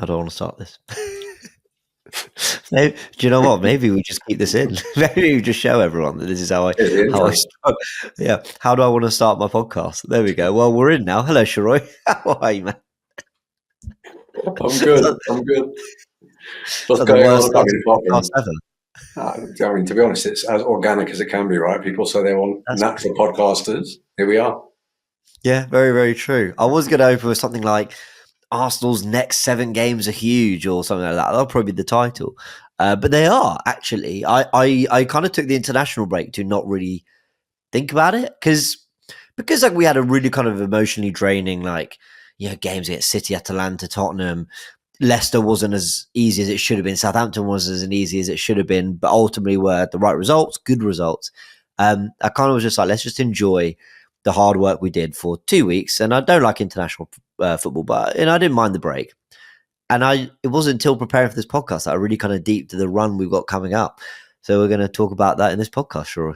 How do I want to start this? Do you know what? Maybe we just keep this in. Maybe we just show everyone that this is how I start. Yeah. How do I want to start my podcast? There we go. Well, we're in now. Hello, Sharoy. How are you, man? I'm good. I'm good. What's the going worst on? podcast ever. I mean, to be honest, it's as organic as it can be, right? People say they want natural podcasters. Here we are. Yeah, very, very true. I was going to open with something like Arsenal's next 7 games are huge or something like that. That'll probably be the title. But they are, actually. I kind of took the international break to not really think about it because like we had a really kind of emotionally draining games against City, Atalanta, Tottenham. Leicester wasn't as easy as it should have been. Southampton wasn't as easy as it should have been, but ultimately were the right results, good results. I kind of was just like, let's just enjoy the hard work we did for 2 weeks. And I don't like international football, but I didn't mind the break. And it wasn't until preparing for this podcast that I really kind of deep to the run we've got coming up. So we're going to talk about that in this podcast, Shroy.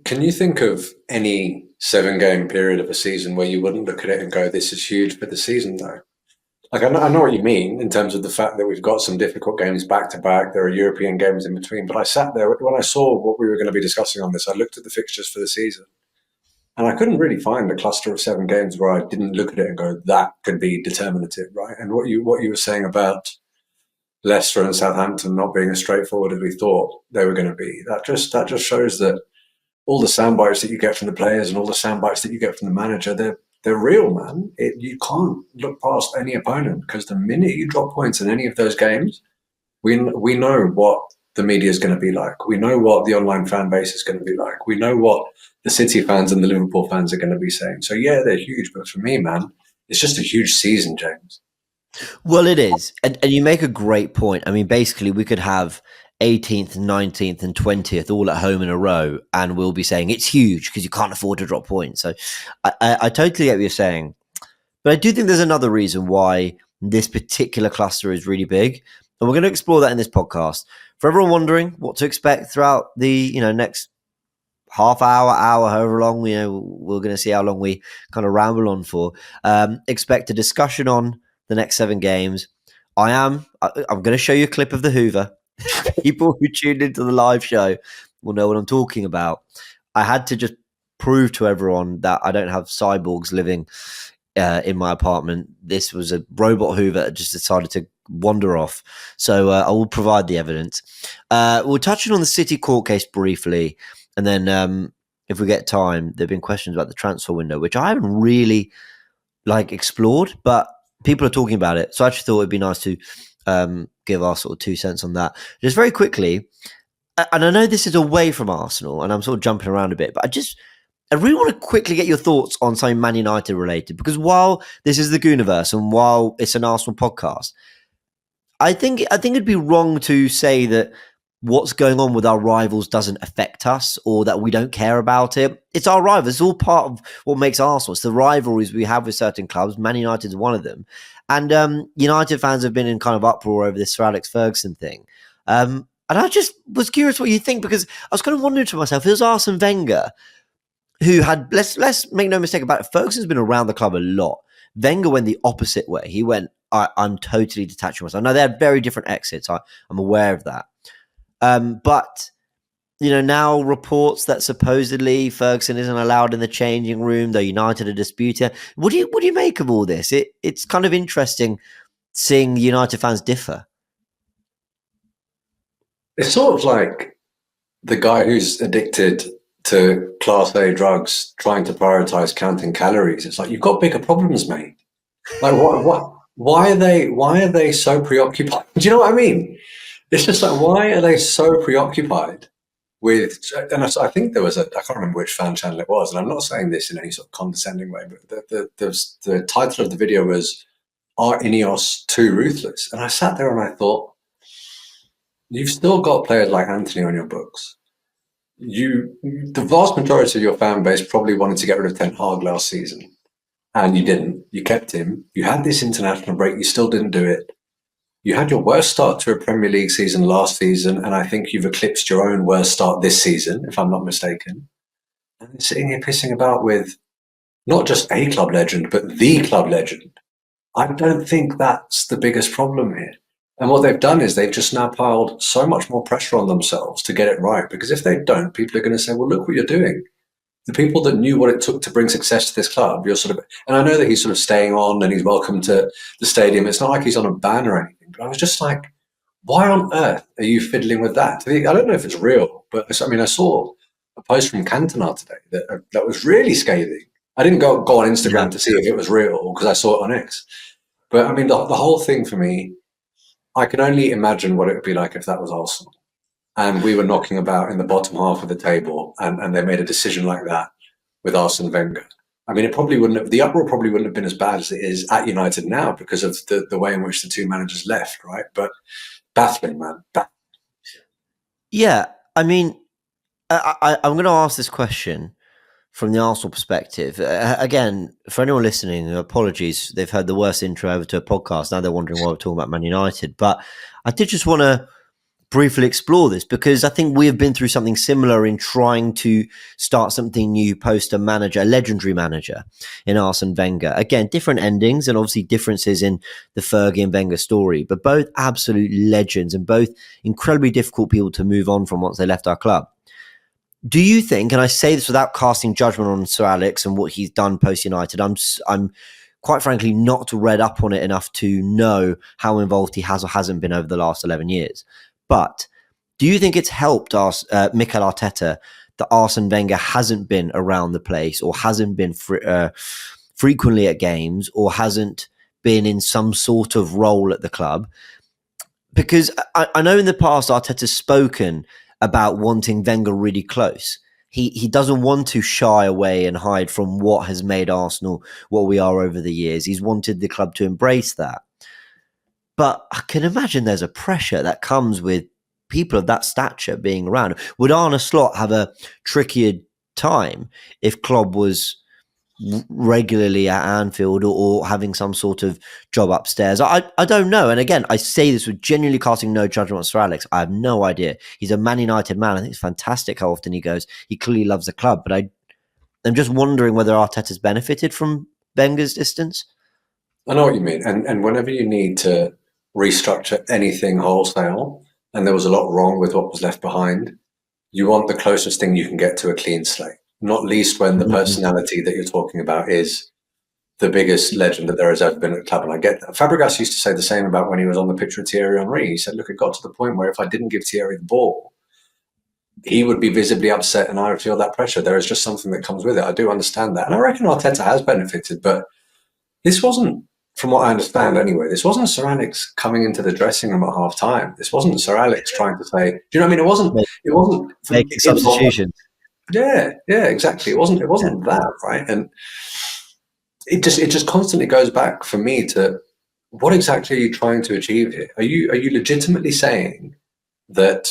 Can you think of any 7-game period of a season where you wouldn't look at it and go, this is huge for the season, though? Like, I know what you mean in terms of the fact that we've got some difficult games back to back. There are European games in between. But I sat there when I saw what we were going to be discussing on this. I looked at the fixtures for the season, and I couldn't really find a cluster of 7 games where I didn't look at it and go, that could be determinative, right? And what you were saying about Leicester and Southampton not being as straightforward as we thought they were going to be, that just shows that all the sound bites that you get from the players and all the sound bites that you get from the manager, they're real, man. You can't look past any opponent because the minute you drop points in any of those games, we know what the media is going to be like. We know what the online fan base is going to be like. We know what the City fans and the Liverpool fans are going to be saying. So, yeah, they're huge. But for me, man, it's just a huge season, James. Well, it is. And you make a great point. I mean, basically, we could have 18th, 19th, and 20th all at home in a row, and we'll be saying it's huge because you can't afford to drop points. So I totally get what you're saying. But I do think there's another reason why this particular cluster is really big. And we're going to explore that in this podcast. For everyone wondering what to expect throughout the next half hour, however long, we're going to see how long we kind of ramble on for. Expect a discussion on the next 7 games. I'm going to show you a clip of the Hoover. People who tuned into the live show will know what I'm talking about. I had to just prove to everyone that I don't have cyborgs living in my apartment. This was a robot Hoover that just decided to wander off. So I will provide the evidence. We'll touch on the City court case briefly. And then if we get time, there have been questions about the transfer window, which I haven't really explored, but people are talking about it. So I actually thought it'd be nice to give our sort of 2 cents on that. Just very quickly, and I know this is away from Arsenal, and I'm sort of jumping around a bit, but I really want to quickly get your thoughts on something Man United related, because while this is the Goonerverse and while it's an Arsenal podcast, I think it'd be wrong to say that what's going on with our rivals doesn't affect us or that we don't care about it. It's our rivals. It's all part of what makes Arsenal. It's the rivalries we have with certain clubs. Man United is one of them. And United fans have been in kind of uproar over this Sir Alex Ferguson thing. And I just was curious what you think, because I was kind of wondering to myself, it was Arsene Wenger who had, let's make no mistake about it, Ferguson's been around the club a lot. Wenger went the opposite way. He went, I'm totally detaching myself. Now, they had very different exits. I'm aware of that. But now reports that supposedly Ferguson isn't allowed in the changing room, though United are disputing. What do you make of all this? It's kind of interesting seeing United fans differ. It's sort of like the guy who's addicted to Class A drugs trying to prioritize counting calories. It's like, you've got bigger problems, mate. Like, why are they so preoccupied? Do you know what I mean? It's just like, why are they so preoccupied with, and I think there was I can't remember which fan channel it was, and I'm not saying this in any sort of condescending way, but the title of the video was, "Are Ineos too ruthless?" And I sat there and I thought, you've still got players like Anthony on your books. The vast majority of your fan base probably wanted to get rid of Ten Hag last season, and you didn't. You kept him. You had this international break. You still didn't do it. You had your worst start to a Premier League season last season, and I think you've eclipsed your own worst start this season, if I'm not mistaken. And then sitting here pissing about with not just a club legend, but the club legend. I don't think that's the biggest problem here. And what they've done is they've just now piled so much more pressure on themselves to get it right. Because if they don't, people are going to say, well, look what you're doing. The people that knew what it took to bring success to this club, you're sort of, and I know that he's sort of staying on and he's welcome to the stadium. It's not like he's on a ban or anything, but I was just like, why on earth are you fiddling with that? I don't know if it's real, but I mean, I saw a post from Cantona today that was really scathing. I didn't go on Instagram to see if it was real because I saw it on X. But I mean, the whole thing for me, I can only imagine what it would be like if that was Arsenal and we were knocking about in the bottom half of the table and they made a decision like that with Arsene Wenger. I mean, the uproar probably wouldn't have been as bad as it is at United now because of the way in which the two managers left, right? But baffling, man. Yeah, I mean, I'm going to ask this question from the Arsenal perspective. Again, for anyone listening, apologies. They've heard the worst intro ever to a podcast. Now they're wondering why we're talking about Man United. But I did just want to briefly explore this because I think we have been through something similar in trying to start something new post a legendary manager in Arsene Wenger. Again, different endings and obviously differences in the Fergie and Wenger story, but both absolute legends and both incredibly difficult people to move on from once they left our club. Do you think, and I say this without casting judgment on Sir Alex and what he's done post United, I'm quite frankly not read up on it enough to know how involved he has or hasn't been over the last 11 years. But do you think it's helped us, Mikel Arteta, that Arsene Wenger hasn't been around the place or hasn't been frequently at games or hasn't been in some sort of role at the club? Because I know in the past Arteta's spoken about wanting Wenger really close. He doesn't want to shy away and hide from what has made Arsenal what we are over the years. He's wanted the club to embrace that. But I can imagine there's a pressure that comes with people of that stature being around. Would Arne Slot have a trickier time if Klopp was regularly at Anfield or having some sort of job upstairs? I don't know. And again, I say this with genuinely casting no judgment on Sir Alex. I have no idea. He's a Man United man. I think it's fantastic how often he goes. He clearly loves the club. But I'm just wondering whether Arteta's benefited from Wenger's distance. I know what you mean. And whenever you need to restructure anything wholesale, and there was a lot wrong with what was left behind, you want the closest thing you can get to a clean slate, not least when the personality that you're talking about is the biggest legend that there has ever been at the club. And I get that. Fabregas used to say the same about when he was on the pitch with Thierry Henry. He said, look, it got to the point where if I didn't give Thierry the ball, he would be visibly upset and I would feel that pressure. There is just something that comes with it. I do understand that. And I reckon Arteta has benefited, but this wasn't, from what I understand anyway, this wasn't Sir Alex coming into the dressing room at half time. This wasn't Sir Alex trying to say, do you know what I mean? It wasn't making substitutions. Yeah, exactly. It wasn't that, right? And it just constantly goes back for me to what exactly are you trying to achieve here? Are you legitimately saying that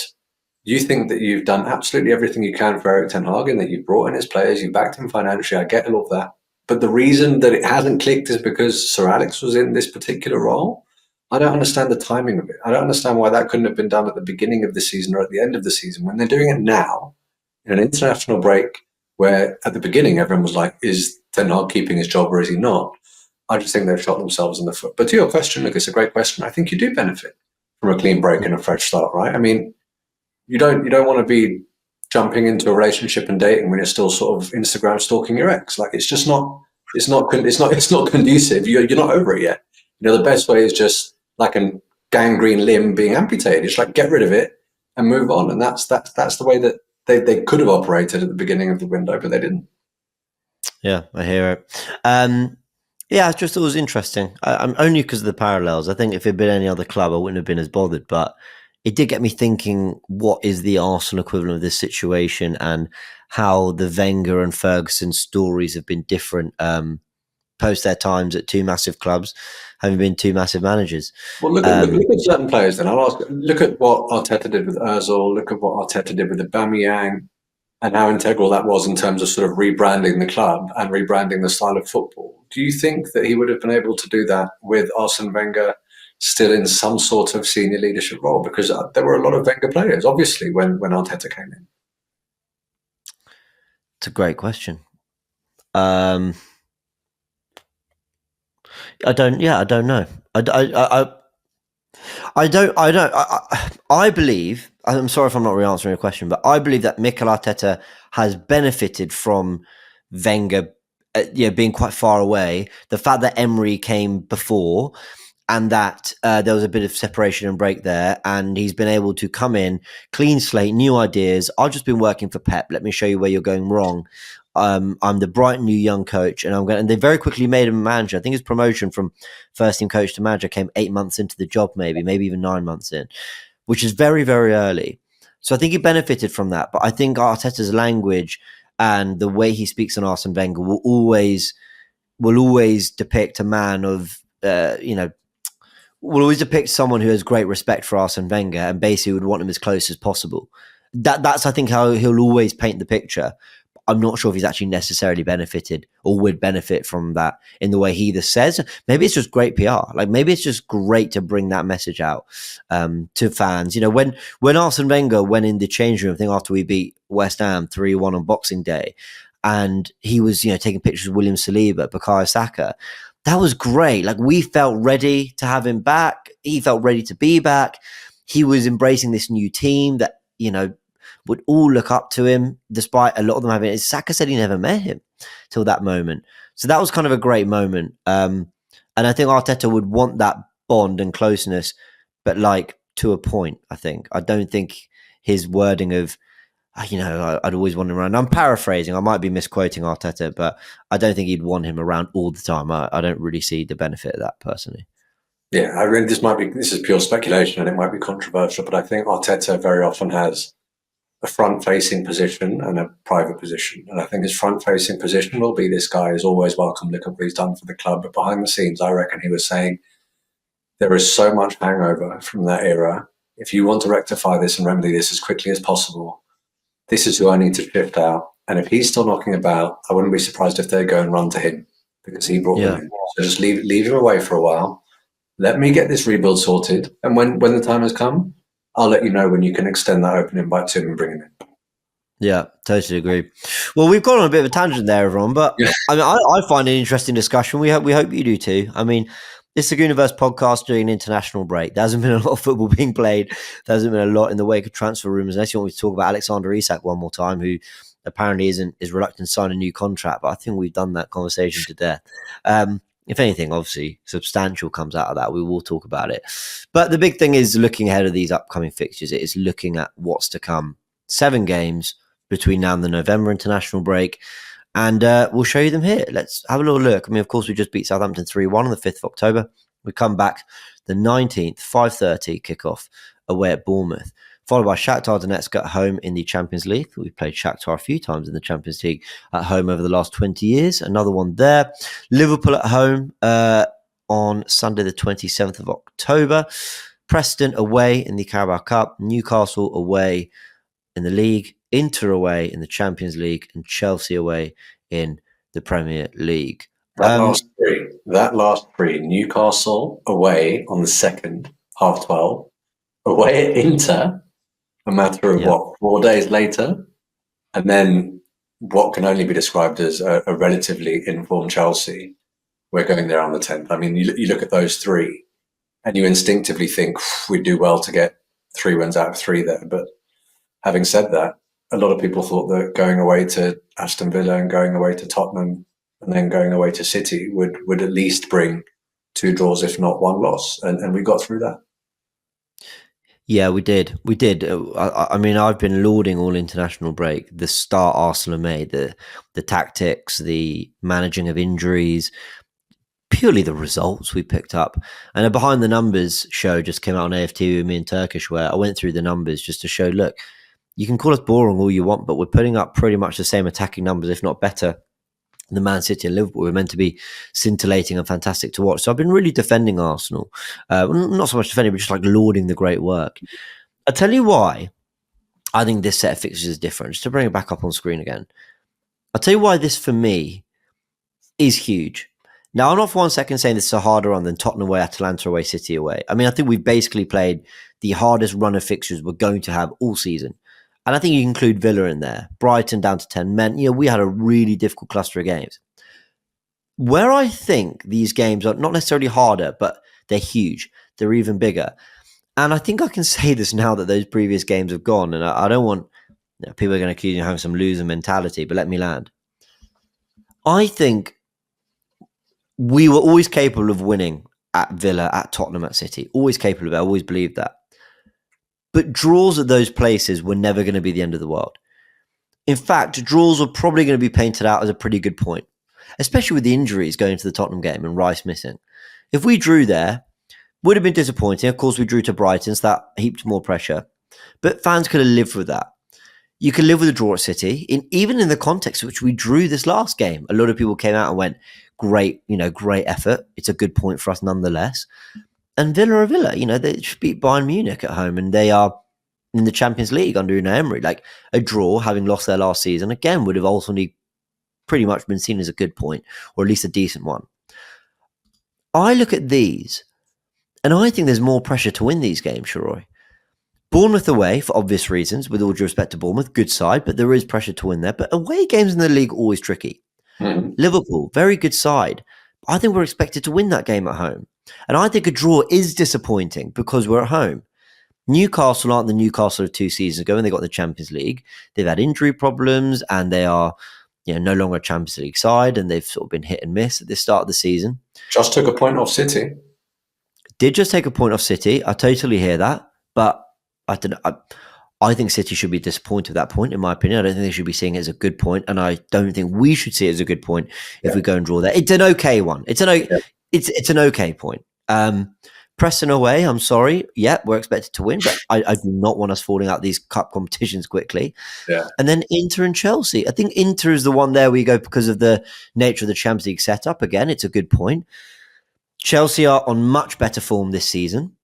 you think that you've done absolutely everything you can for Erik ten Hag and that you've brought in his players, you've backed him financially, I get all of that. But the reason that it hasn't clicked is because Sir Alex was in this particular role? I don't understand the timing of it. I don't understand why that couldn't have been done at the beginning of the season or at the end of the season when they're doing it now in an international break where at the beginning everyone was like, is Ten Hag keeping his job or is he not? I just think they've shot themselves in the foot. But to your question, look, it's a great question. I think you do benefit from a clean break and a fresh start, right? I mean, you don't want to be jumping into a relationship and dating when you're still sort of Instagram stalking your ex. Like it's just not conducive. You're not over it yet. You know, the best way is just like a gangrene limb being amputated. It's like get rid of it and move on. And that's the way that they could have operated at the beginning of the window, but they didn't. Yeah, I hear it. Yeah, I just thought it was interesting. I'm only because of the parallels. I think if it had been any other club, I wouldn't have been as bothered. But it did get me thinking: what is the Arsenal equivalent of this situation, and how the Wenger and Ferguson stories have been different post their times at two massive clubs, having been two massive managers. Well, look at certain players. Then I'll ask. Look at what Arteta did with Özil. Look at what Arteta did with Aubameyang, and how integral that was in terms of sort of rebranding the club and rebranding the style of football. Do you think that he would have been able to do that with Arsene Wenger still in some sort of senior leadership role? Because there were a lot of Wenger players, obviously, when Arteta came in. It's a great question. I don't. Yeah, I don't know. I believe. I'm sorry if I'm not really answering your question, but I believe that Mikel Arteta has benefited from Wenger, being quite far away. The fact that Emery came before, and that there was a bit of separation and break there, and he's been able to come in, clean slate, new ideas. I've just been working for Pep. Let me show you where you're going wrong. I'm the bright new young coach, and and they very quickly made him a manager. I think his promotion from first team coach to manager came 8 months into the job, maybe even 9 months in, which is very, very early. So I think he benefited from that. But I think Arteta's language and the way he speaks on Arsene Wenger will always depict a man of will always depict someone who has great respect for Arsene Wenger and basically would want him as close as possible. That's I think how he'll always paint the picture. I'm not sure if he's actually necessarily benefited or would benefit from that in the way he either says. Maybe it's just great PR. Like maybe it's just great to bring that message out to fans. When Arsene Wenger went in the change room, I think after we beat West Ham 3-1 on Boxing Day, and he was taking pictures of William Saliba, Bukayo Saka. That was great. Like we felt ready to have him back. He felt ready to be back. He was embracing this new team that would all look up to him, despite a lot of them having it. Saka said he never met him till that moment. So that was kind of a great moment. And I think Arteta would want that bond and closeness, but like to a point, I think. I don't think his wording of, I'd always want him around. I'm paraphrasing. I might be misquoting Arteta, but I don't think he'd want him around all the time. I don't really see the benefit of that personally. Yeah, I mean, this is pure speculation and it might be controversial, but I think Arteta very often has a front-facing position and a private position. And I think his front-facing position will be this guy is always welcome. Look at what he's done for the club. But behind the scenes, I reckon he was saying there is so much hangover from that era. If you want to rectify this and remedy this as quickly as possible, this is who I need to shift out. And if he's still knocking about, I wouldn't be surprised if they go and run to him because he brought them in. So just leave him away for a while. Let me get this rebuild sorted. And when the time has come, I'll let you know when you can extend that open invite to him and bring him in. Yeah, totally agree. Well, we've gone on a bit of a tangent there, everyone, but I mean, I find it an interesting discussion. We hope you do too. I mean, it's the Goonerverse podcast during an international break. There hasn't been a lot of football being played. There hasn't been a lot in the wake of transfer rumours, unless you want me to talk about Alexander Isak one more time, who apparently is reluctant to sign a new contract. But I think we've done that conversation to death. If anything, obviously, substantial comes out of that. We will talk about it. But the big thing is looking ahead of these upcoming fixtures. It is looking at what's to come. 7 games between now and the November international break. And we'll show you them here. Let's have a little look. I mean, of course, we just beat Southampton 3-1 on the 5th of October. We come back the 19th, 5:30 kickoff away at Bournemouth, followed by Shakhtar Donetsk at home in the Champions League. We've played Shakhtar a few times in the Champions League at home over the last 20 years. Another one there. Liverpool at home on Sunday the 27th of October. Preston away in the Carabao Cup. Newcastle away in the league. Inter away in the Champions League. And Chelsea away in the Premier League. That last three, Newcastle away on the 2nd, 12:30, away at Inter, a matter of 4 days later, and then what can only be described as a relatively informed Chelsea. We're going there on the 10th. I mean, you look at those three and you instinctively think we'd do well to get 3 wins out of 3 there. But having said that, a lot of people thought that going away to Aston Villa and going away to Tottenham and then going away to City would at least bring 2 draws, if not 1 loss. And we got through that. Yeah, we did. I mean, I've been lauding all international break, the start Arsenal made, the tactics, the managing of injuries, purely the results we picked up. And a behind the numbers show just came out on AFTV with me in Turkish, where I went through the numbers just to show, look, you can call us boring all you want, but we're putting up pretty much the same attacking numbers, if not better, the Man City and Liverpool. We're meant to be scintillating and fantastic to watch. So I've been really defending Arsenal. Not so much defending, but just like lauding the great work. I'll tell you why I think this set of fixtures is different. Just to bring it back up on screen again. I'll tell you why this, for me, is huge. Now, I'm not for 1 second saying this is a harder run than Tottenham away, Atalanta away, City away. I mean, I think we've basically played the hardest run of fixtures we're going to have all season. And I think you include Villa in there. Brighton down to 10 men. We had a really difficult cluster of games. Where I think these games are not necessarily harder, but they're huge. They're even bigger. And I think I can say this now that those previous games have gone. And I don't want people are going to accuse you of having some loser mentality, but let me land. I think we were always capable of winning at Villa, at Tottenham, at City. Always capable of it. I always believed that. But draws at those places were never going to be the end of the world. In fact, draws were probably going to be painted out as a pretty good point, especially with the injuries going to the Tottenham game and Rice missing. If we drew there, would have been disappointing. Of course, we drew to Brighton, so that heaped more pressure. But fans could have lived with that. You can live with a draw at City, even in the context in which we drew this last game. A lot of people came out and went, great, great effort. It's a good point for us nonetheless. And Villa are Villa, they just beat Bayern Munich at home and they are in the Champions League under Unai Emery. Like a draw, having lost their last season, again, would have ultimately pretty much been seen as a good point, or at least a decent one. I look at these and I think there's more pressure to win these games, Sharoy. Bournemouth away, for obvious reasons, with all due respect to Bournemouth, good side, but there is pressure to win there. But away games in the league, always tricky. Mm-hmm. Liverpool, very good side. I think we're expected to win that game at home. And I think a draw is disappointing because we're at home. Newcastle aren't the Newcastle of 2 seasons ago when they got the Champions League. They've had injury problems and they are no longer a Champions League side, and they've sort of been hit and miss at the start of the season. Just took a point off City. Did just take a point off City. I totally hear that. But I don't know. I think City should be disappointed at that point, in my opinion. I don't think they should be seeing it as a good point, and I don't think we should see it as a good point if we go and draw there. It's an okay one. It's an okay point. Preston away, I'm sorry. Yeah, we're expected to win, but I do not want us falling out these cup competitions quickly. Yeah. And then Inter and Chelsea. I think Inter is the one there we go because of the nature of the Champions League setup. Again, it's a good point. Chelsea are on much better form this season.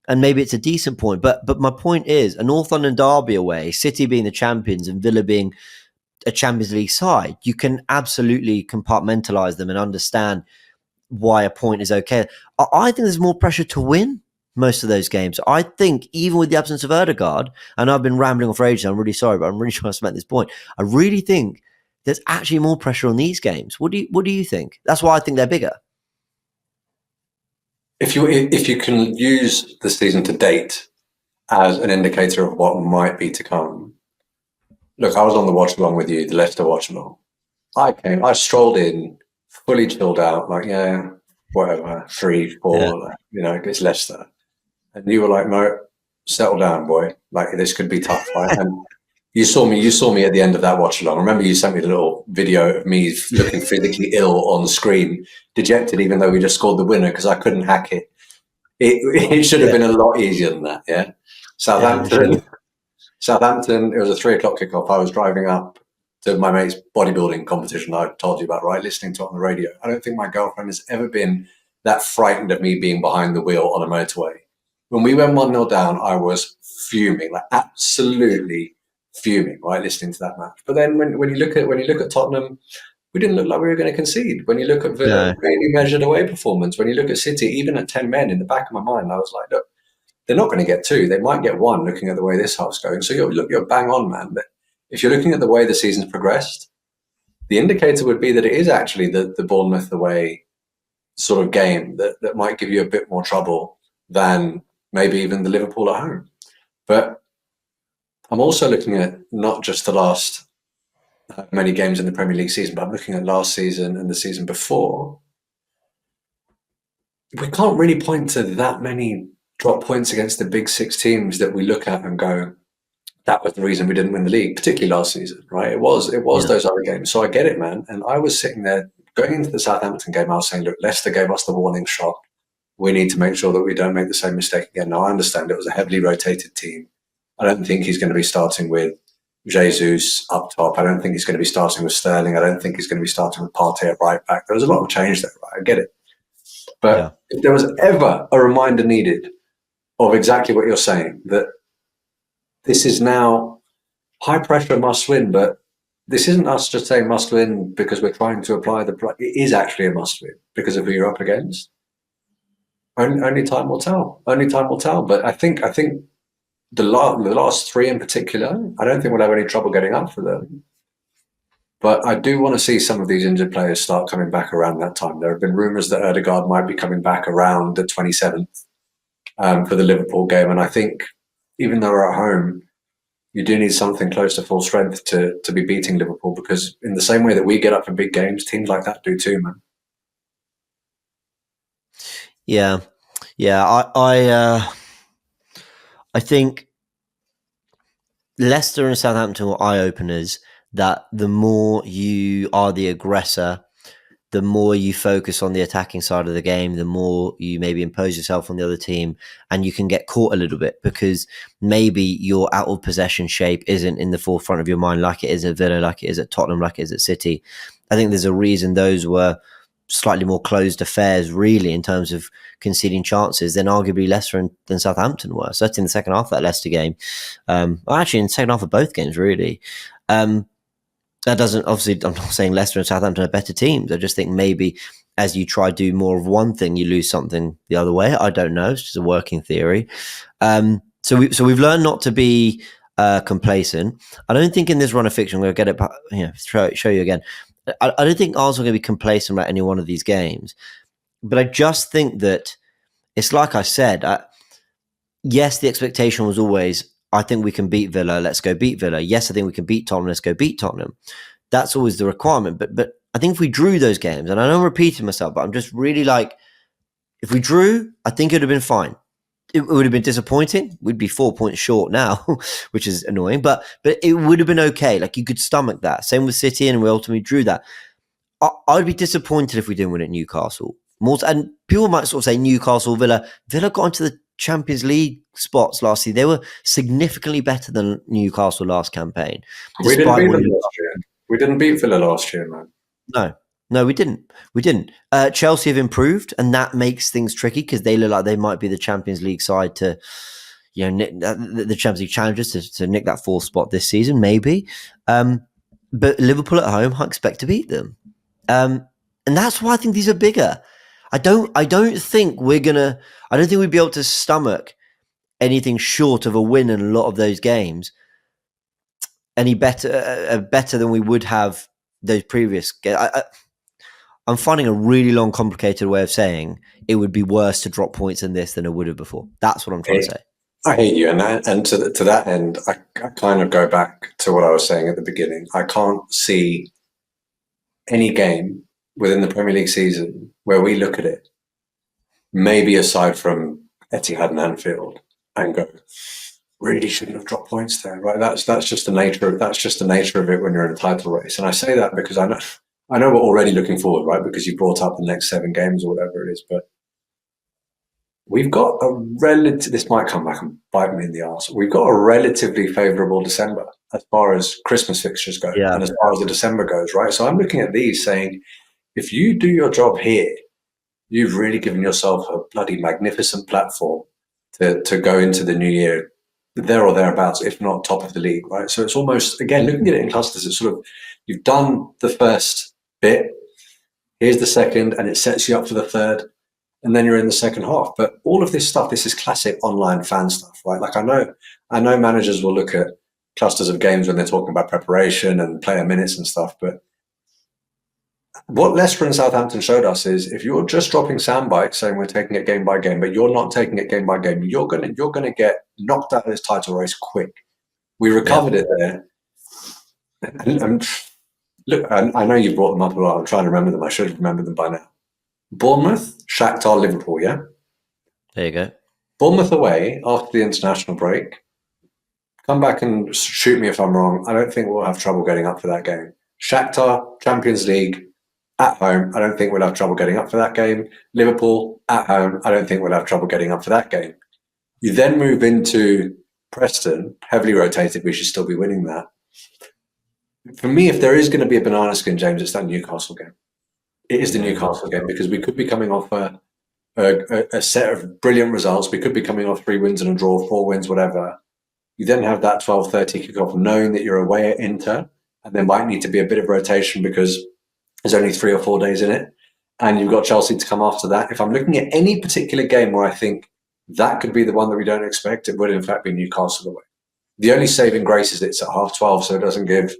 And maybe it's a decent point, but my point is, a North London derby away, City being the champions and Villa being a Champions League side, you can absolutely compartmentalise them and understand why a point is okay. I think there's more pressure to win most of those games. I think even with the absence of Ødegaard, and I've been rambling on for ages, I'm really sorry, but I'm really trying to make this point. I really think there's actually more pressure on these games. What do you think? That's why I think they're bigger. If you can use the season to date as an indicator of what might be to come, look, I was on the watch along with you, the Leicester watch along. I strolled in, fully chilled out, like, yeah, whatever, 3, 4, it's Leicester. And you were like, no, settle down, boy. Like, this could be tough, right? And you saw me at the end of that watch along. Remember, you sent me the little video of me looking physically ill on screen, dejected, even though we just scored the winner because I couldn't hack it. It should have been a lot easier than that. Yeah, Southampton. It was a 3 o'clock kickoff. I was driving up to my mate's bodybuilding competition I told you about, right? Listening to it on the radio. I don't think my girlfriend has ever been that frightened of me being behind the wheel on a motorway. When we went 1-0 down, I was fuming, like absolutely fuming, right, listening to that match. But then when you look at Tottenham, we didn't look like we were going to concede. When you look at Villa, really measured away performance. When you look at City, even at 10 men, in the back of my mind, I was like, look, they're not going to get 2. They might get 1 looking at the way this half's going. So you're bang on, man. But if you're looking at the way the season's progressed, the indicator would be that it is actually the Bournemouth away sort of game that might give you a bit more trouble than maybe even the Liverpool at home. But I'm also looking at not just the last many games in the Premier League season, but I'm looking at last season and the season before. We can't really point to that many drop points against the big 6 teams that we look at and go, that was the reason we didn't win the league, particularly last season, right? It was those other games. So I get it, man. And I was sitting there going into the Southampton game, I was saying, look, Leicester gave us the warning shot. We need to make sure that we don't make the same mistake again. Now, I understand it was a heavily rotated team. I don't think he's going to be starting with Jesus up top. I don't think he's going to be starting with Sterling. I don't think he's going to be starting with Partey at right back. There was a lot of change there, right? I get it. But if there was ever a reminder needed of exactly what you're saying, that this is now high pressure, must win, but this isn't us just saying must win because we're trying to apply it is actually a must win because of who you're up against. Only time will tell. Only time will tell. But I think the last 3 in particular, I don't think we'll have any trouble getting up for them. But I do want to see some of these injured players start coming back around that time. There have been rumours that Ødegaard might be coming back around the 27th for the Liverpool game. And I think even though we're at home, you do need something close to full strength to be beating Liverpool, because in the same way that we get up for big games, teams like that do too, man. Yeah. I think Leicester and Southampton were eye openers. That the more you are the aggressor, the more you focus on the attacking side of the game, the more you maybe impose yourself on the other team, and you can get caught a little bit because maybe your out of possession shape isn't in the forefront of your mind like it is at Villa, like it is at Tottenham, like it is at City. I think there's a reason those were slightly more closed affairs, really, in terms of conceding chances than arguably Leicester than Southampton were. Certainly in the second half of that Leicester game. Actually, in the second half of both games, really. That doesn't, obviously, I'm not saying Leicester and Southampton are better teams. I just think maybe as you try to do more of one thing, you lose something the other way. I don't know. It's just a working theory. So we've learned not to be complacent. I don't think in this run of fiction, we're going to get it, show you again. I don't think Arsenal are going to be complacent about any one of these games. But I just think that it's like I said, yes, the expectation was always, I think we can beat Villa, let's go beat Villa. Yes, I think we can beat Tottenham, let's go beat Tottenham. That's always the requirement. But I think if we drew those games, and I know I'm repeating myself, but I'm just really like, if we drew, I think it would have been fine. It would have been disappointing. We'd be 4 points short now, which is annoying, but it would have been okay. Like, you could stomach that. Same with City, and we ultimately drew that. I'd be disappointed if we didn't win at Newcastle. And people might sort of say Newcastle, Villa. Villa got into the Champions League spots last year. They were significantly better than Newcastle last campaign. We didn't beat them last year. We didn't beat Villa last year, man. No, we didn't. Chelsea have improved, and that makes things tricky because they look like they might be the Champions League side to, nick the Champions League challengers to nick that fourth spot this season, maybe. But Liverpool at home, I expect to beat them, and that's why I think these are bigger. I don't think we'd be able to stomach anything short of a win in a lot of those games. Any better than we would have those previous games. I'm finding a really long, complicated way of saying it would be worse to drop points in this than it would have before. That's what I'm trying to say. I hate you, and to that end, I kind of go back to what I was saying at the beginning. I can't see any game within the Premier League season where we look at it, maybe aside from Etihad and Anfield, and go, really shouldn't have dropped points there, right? That's just the nature of it when you're in a title race. And I say that because I know we're already looking forward, right? Because you brought up the next 7 games or whatever it is, but we've got this might come back and bite me in the arse. We've got a relatively favourable December as far as Christmas fixtures go, and as far as the December goes, right? So I'm looking at these saying, if you do your job here, you've really given yourself a bloody magnificent platform to go into the new year there or thereabouts, if not top of the league, right? So it's almost, again, looking at it in clusters, it's sort of, you've done the first bit, here's the second, and it sets you up for the third, and then you're in the second half. But all of this stuff, this is classic online fan stuff, right? Like I know managers will look at clusters of games when they're talking about preparation and player minutes and stuff, but what Leicester and Southampton showed us is if you're just dropping sound bites saying we're taking it game by game, but you're not taking it game by game, you're gonna get knocked out of this title race quick. We recovered it there. And look, I know you brought them up a lot. I'm trying to remember them. I should have remembered them by now. Bournemouth, Shakhtar, Liverpool, yeah? There you go. Bournemouth away after the international break. Come back and shoot me if I'm wrong. I don't think we'll have trouble getting up for that game. Shakhtar, Champions League, at home, I don't think we'll have trouble getting up for that game. Liverpool, at home, I don't think we'll have trouble getting up for that game. You then move into Preston, heavily rotated, we should still be winning that. For me, if there is going to be a banana skin, James, it's that Newcastle game. It is the Newcastle game because we could be coming off a set of brilliant results. We could be coming off 3 wins and a draw, 4 wins, whatever. You then have that 12:30 kickoff, knowing that you're away at Inter, and there might need to be a bit of rotation because there's only 3 or 4 days in it, and you've got Chelsea to come after that. If I'm looking at any particular game where I think that could be the one that we don't expect, it would in fact be Newcastle away. The only saving grace is it's at 12:30, so it doesn't give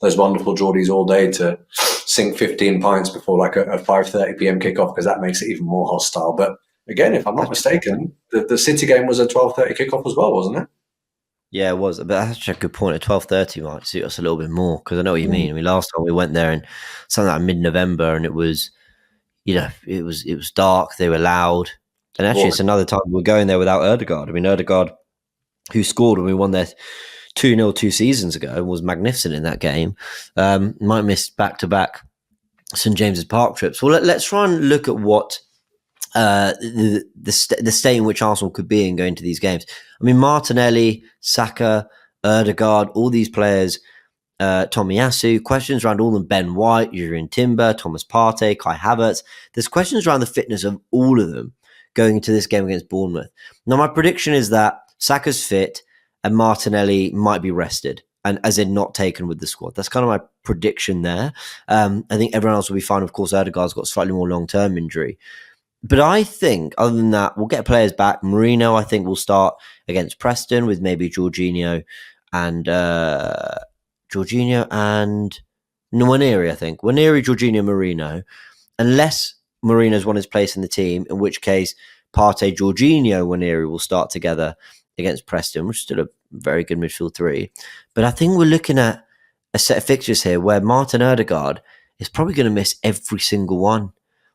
those wonderful Geordies all day to sink 15 pints before like a 5:30 p.m. kickoff, because that makes it even more hostile. But again, if I'm not mistaken, the City game was a 12:30 kickoff as well, wasn't it? Yeah, it was. But that's actually a good point. At 12:30 might suit us a little bit more, because I know what you mean. I mean, last time we went there in something like mid-November, and it was, it was dark. They were loud, and actually, it's another time we're going there without Ødegaard. I mean, Ødegaard, who scored when we won there 2-0 2 seasons ago, was magnificent in that game. Might miss back-to-back St James's Park trips. Well, let's try and look at what the state in which Arsenal could be in going to these games. I mean, Martinelli, Saka, Ødegaard, all these players, Tomiyasu, questions around all of them, Ben White, Jurrien Timber, Thomas Partey, Kai Havertz. There's questions around the fitness of all of them going into this game against Bournemouth. Now, my prediction is that Saka's fit and Martinelli might be rested, and as in not taken with the squad. That's kind of my prediction there. I think everyone else will be fine. Of course, Ødegaard's got slightly more long-term injury. But I think, other than that, we'll get players back. Mourinho, I think, will start against Preston with maybe Jorginho and Nwaneri, I think. Nwaneri, Jorginho, Mourinho. Unless Mourinho's won his place in the team, in which case Partey, Jorginho, Nwaneri will start together against Preston, which is still a very good midfield three. But I think we're looking at a set of fixtures here where Martin Ødegaard is probably going to miss every single one.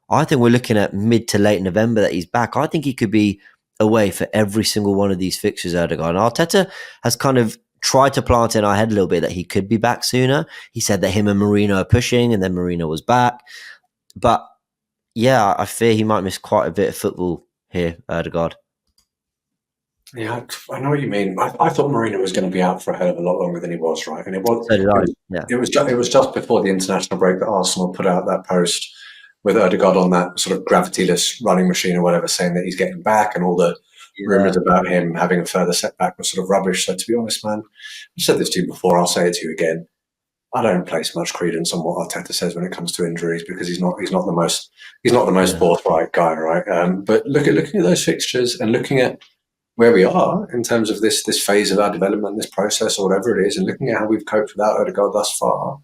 I think we're looking at mid to late November that he's back. I think he could be away for every single one of these fixtures, Ødegaard. And Arteta has kind of tried to plant in our head a little bit that he could be back sooner. He said that him and Mourinho are pushing, and then Mourinho was back. But yeah, I fear he might miss quite a bit of football here, Ødegaard. Yeah, I know what you mean. I thought Mourinho was going to be out for a hell of a lot longer than he was, right? And it was. So did I. Yeah. It was just before the international break that Arsenal put out that post with Ødegaard on that sort of gravity-less running machine or whatever, saying that he's getting back, and all the rumours about him having a further setback was sort of rubbish. So to be honest, man, I've said this to you before, I'll say it to you again. I don't place much credence on what Arteta says when it comes to injuries, because he's not the most forthright guy, right? But looking at those fixtures and looking at where we are in terms of this phase of our development, this process or whatever it is, and looking at how we've coped without Ødegaard thus far,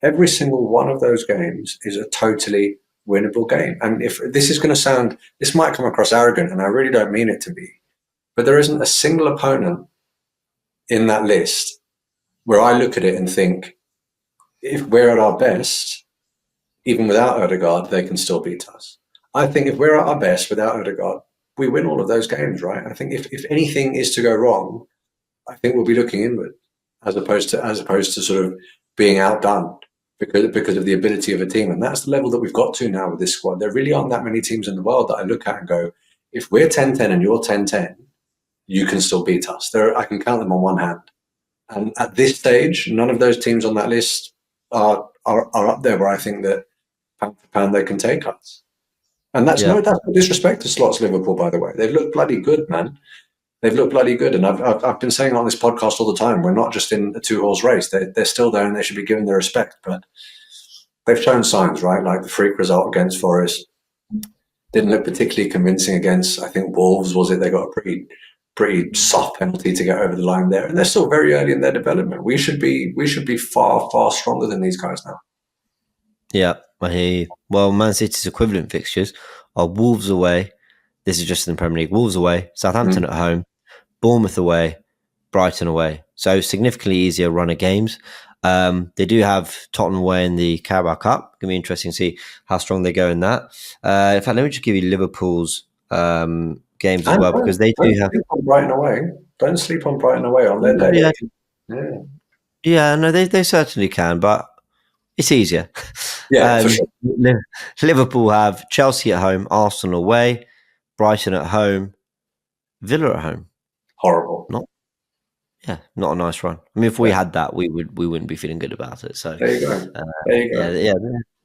every single one of those games is a totally winnable game. And if this is going to sound, this might come across arrogant, and I really don't mean it to be, but there isn't a single opponent in that list where I look at it and think, if we're at our best, even without Ødegaard, they can still beat us. I think if we're at our best without Ødegaard, we win all of those games, right? I think if anything is to go wrong, I think we'll be looking inward as opposed to sort of being outdone because of the ability of a team. And that's the level that we've got to now with this squad. There really aren't that many teams in the world that I look at and go, if we're 10-10 and you're 10-10, you can still beat us. I can count them on one hand. And at this stage, none of those teams on that list are up there where I think that pound for pound they can take us. And that's no disrespect to Slots Liverpool, by the way. They've looked bloody good, man. They've looked bloody good. And I've been saying on this podcast all the time, we're not just in a two-horse race. They're still there, and they should be given their respect. But they've shown signs, right? Like the freak result against Forest didn't look particularly convincing against, I think, Wolves, was it? They got a pretty soft penalty to get over the line there. And they're still very early in their development. We should be far, far stronger than these guys now. Yeah, I hear you. Well, Man City's equivalent fixtures are Wolves away. This is just in the Premier League. Wolves away, Southampton at home, Bournemouth away, Brighton away. So significantly easier run of games. They do have Tottenham away in the Carabao Cup. Going to be interesting to see how strong they go in that. In fact, let me just give you Liverpool's games as well, because they do have. Sleep on Brighton away. Don't sleep on Brighton away on their day. Yeah, no, they certainly can, but it's easier. Yeah, for sure. Liverpool have Chelsea at home, Arsenal away, Brighton at home, Villa at home. Horrible. Not a nice run. I mean, if we had that, we wouldn't be feeling good about it. So there you go.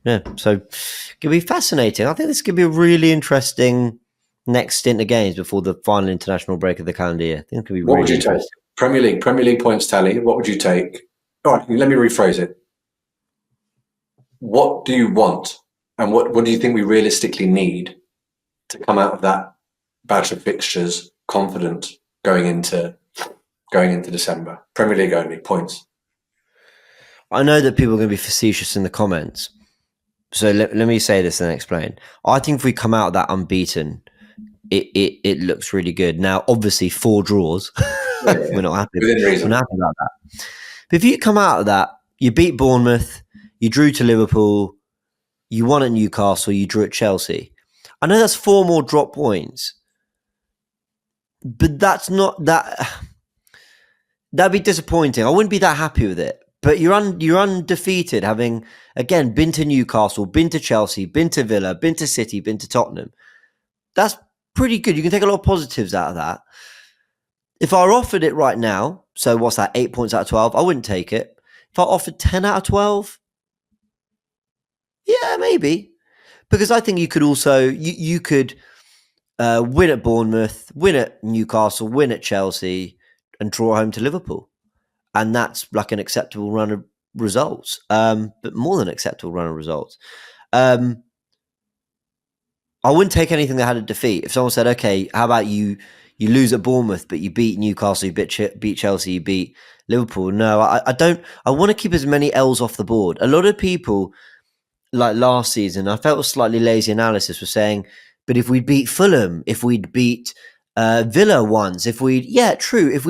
Yeah. So it could be fascinating. I think this could be a really interesting next stint of games before the final international break of the calendar year. I think it could be What really would you interesting. take? Premier League points tally. What would you take? All right, let me rephrase it. What do you want, and what do you think we realistically need to come out of that batch of fixtures confident going into December? Premier League only points. I know that people are going to be facetious in the comments. So let me say this and explain. I think if we come out of that unbeaten, it looks really good. Now, obviously, 4 draws. Yeah, We're not happy. within reason. We're not happy about that. But if you come out of that, you beat Bournemouth, you drew to Liverpool, you won at Newcastle, you drew at Chelsea. I know that's 4 more drop points, but that's not that. That'd be disappointing. I wouldn't be that happy with it. But you're undefeated, having again been to Newcastle, been to Chelsea, been to Villa, been to City, been to Tottenham. That's pretty good. You can take a lot of positives out of that. If I offered it right now, so what's that, 8 points out of 12, I wouldn't take it. If I offered 10 out of 12, yeah, maybe. Because I think you could also, you could win at Bournemouth, win at Newcastle, win at Chelsea, and draw home to Liverpool. And that's like an acceptable run of results, but more than acceptable run of results. I wouldn't take anything that had a defeat. If someone said, okay, how about you lose at Bournemouth, but you beat Newcastle, you beat Chelsea, you beat Liverpool. No, I don't. I want to keep as many L's off the board. A lot of people, like last season, I felt a slightly lazy analysis, was saying, but if we'd beat Fulham, if we'd beat Villa once, if we'd